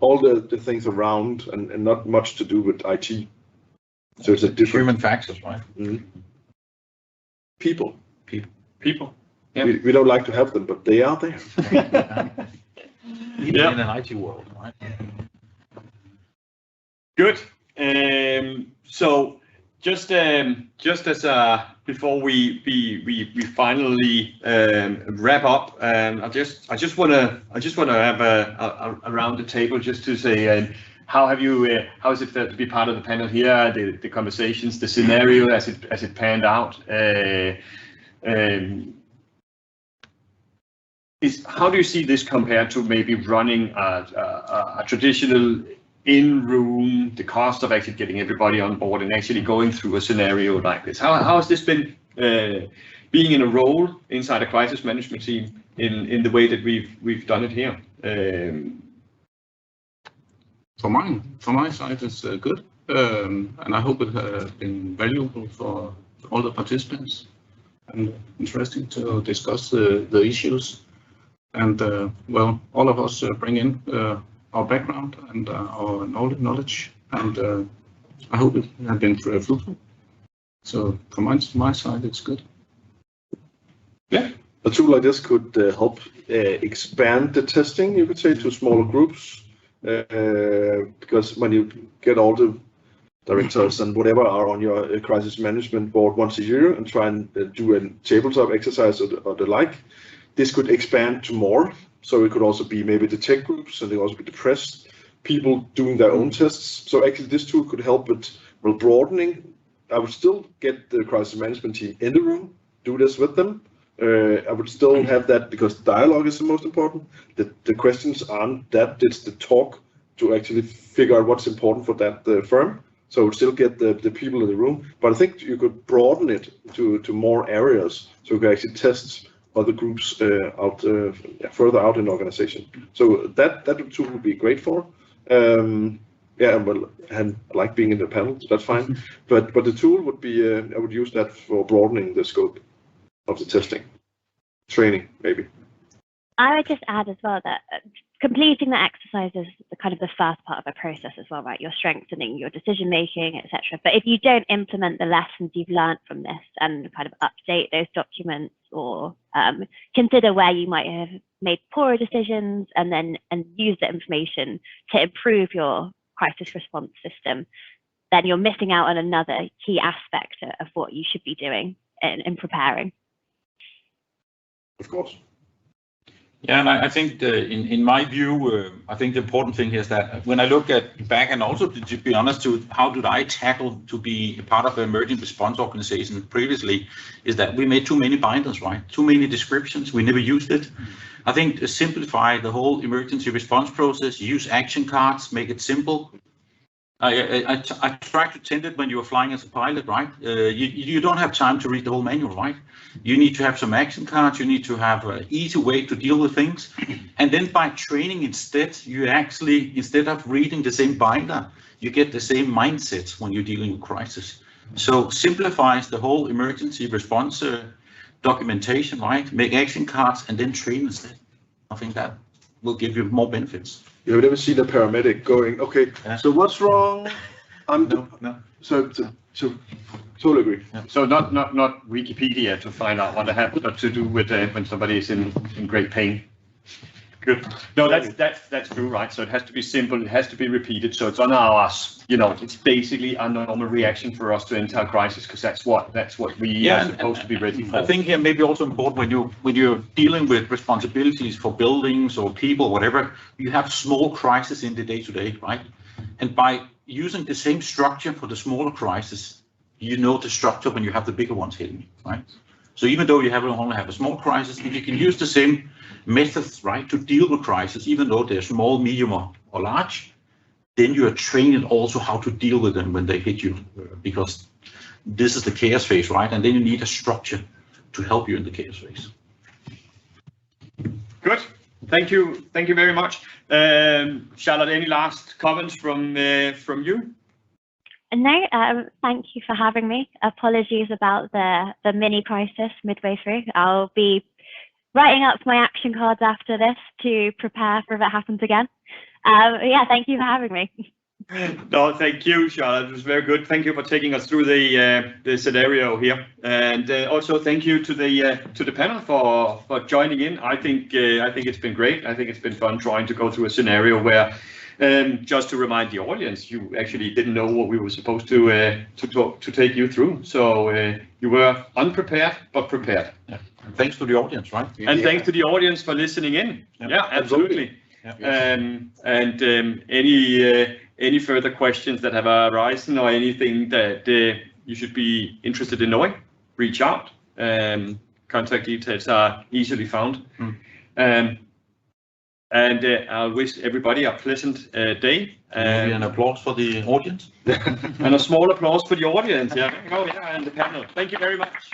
Speaker 5: all the things around, and not much to do with IT. So it's a different
Speaker 6: human factors, right?
Speaker 5: Mm-hmm. People.
Speaker 1: Yeah.
Speaker 5: We don't like to have them, but they are there.
Speaker 6: Even in an IT world, right?
Speaker 1: Good. So just as before we finally wrap up, I just wanna have a around the table just to say how is it felt to be part of the panel here, the conversations, the scenario as it panned out. How do you see this compared to maybe running a traditional in-room, the cost of actually getting everybody on board and actually going through a scenario like this? How has this been being in a role inside a crisis management team in the way that we've done it here?
Speaker 4: From my side, it's good, and I hope it has been valuable for all the participants and interesting to discuss the issues. And well, all of us bring in our background and our knowledge, and I hope it has been fruitful. So from my side, it's good.
Speaker 5: Yeah, a tool like this could help expand the testing, you could say, to smaller groups, because when you get all the directors and whatever are on your crisis management board once a year and try and do a tabletop exercise or the like, this could expand to more. So it could also be maybe the tech groups, and they also be the press, people doing their own tests. So actually this tool could help with broadening. I would still get the crisis management team in the room, do this with them. I would still have that, because dialogue is the most important. The questions aren't that, it's the talk to actually figure out what's important for that firm. So I would still get the people in the room, but I think you could broaden it to more areas, so you can actually test other groups further out in the organization. So that tool would be great for. Yeah, well, and I like being in the panel, so that's fine. But the tool would be, I would use that for broadening the scope of the testing, training maybe.
Speaker 3: I would just add as well that completing the exercise is the first part of the process as well, right? You're strengthening your decision making, etc. But if you don't implement the lessons you've learned from this and update those documents, or consider where you might have made poorer decisions, and use the information to improve your crisis response system, then you're missing out on another key aspect of what you should be doing in preparing.
Speaker 5: Of course.
Speaker 6: Yeah, and I think in my view, I think the important thing here is that when I look back, and also to be honest, to how did I tackle to be a part of an emergency response organization previously, is that we made too many binders, right? Too many descriptions. We never used it. I think to simplify the whole emergency response process, use action cards, make it simple. I tried to tend it when you were flying as a pilot, right? You don't have time to read the whole manual, right? You need to have some action cards. You need to have an easy way to deal with things. And then by training instead, you actually, instead of reading the same binder, you get the same mindset when you're dealing with crisis. So simplifies the whole emergency response documentation, right? Make action cards and then train instead. I think that will give you more benefits.
Speaker 5: You've never seen a paramedic going, okay, so what's wrong?
Speaker 6: No.
Speaker 5: So totally agree.
Speaker 1: Yeah. So not Wikipedia to find out what happened, but to do with when somebody is in great pain. Good. No, that's true, right? So it has to be simple. It has to be repeated. So it's on us. It's basically a normal reaction for us to enter a crisis, because that's what we are supposed to be ready for.
Speaker 6: I think here maybe also important when you're dealing with responsibilities for buildings or people, whatever, you have small crises in the day-to-day, right? And by using the same structure for the smaller crisis, you know the structure when you have the bigger ones hitting, right? So even though you only have a small crisis, if you can use the same methods, right, to deal with crisis, even though they're small, medium, or large, then you are trained also how to deal with them when they hit you, because this is the chaos phase, right? And then you need a structure to help you in the chaos phase.
Speaker 1: Good. Thank you very much. Charlotte, any last comments from you?
Speaker 3: No, thank you for having me. Apologies about the mini crisis midway through. I'll be writing up my action cards after this to prepare for if it happens again. Yeah, thank you for having me.
Speaker 1: No, thank you, Charlotte. It was very good. Thank you for taking us through the scenario here, and also thank you to the panel for joining in. I think it's been great. I think it's been fun trying to go through a scenario where, just to remind the audience, you actually didn't know what we were supposed to take you through. So you were unprepared but prepared.
Speaker 6: Yeah. And thanks to the audience, right?
Speaker 1: And thanks to the audience for listening in. Yeah, absolutely. Yeah. Any further questions that have arisen or anything that you should be interested in knowing, reach out. Contact details are easily found. And I wish everybody a pleasant day.
Speaker 6: Maybe an applause for the audience.
Speaker 1: And a small applause for the audience. Yeah. Oh, yeah, and the panel. Thank you very much.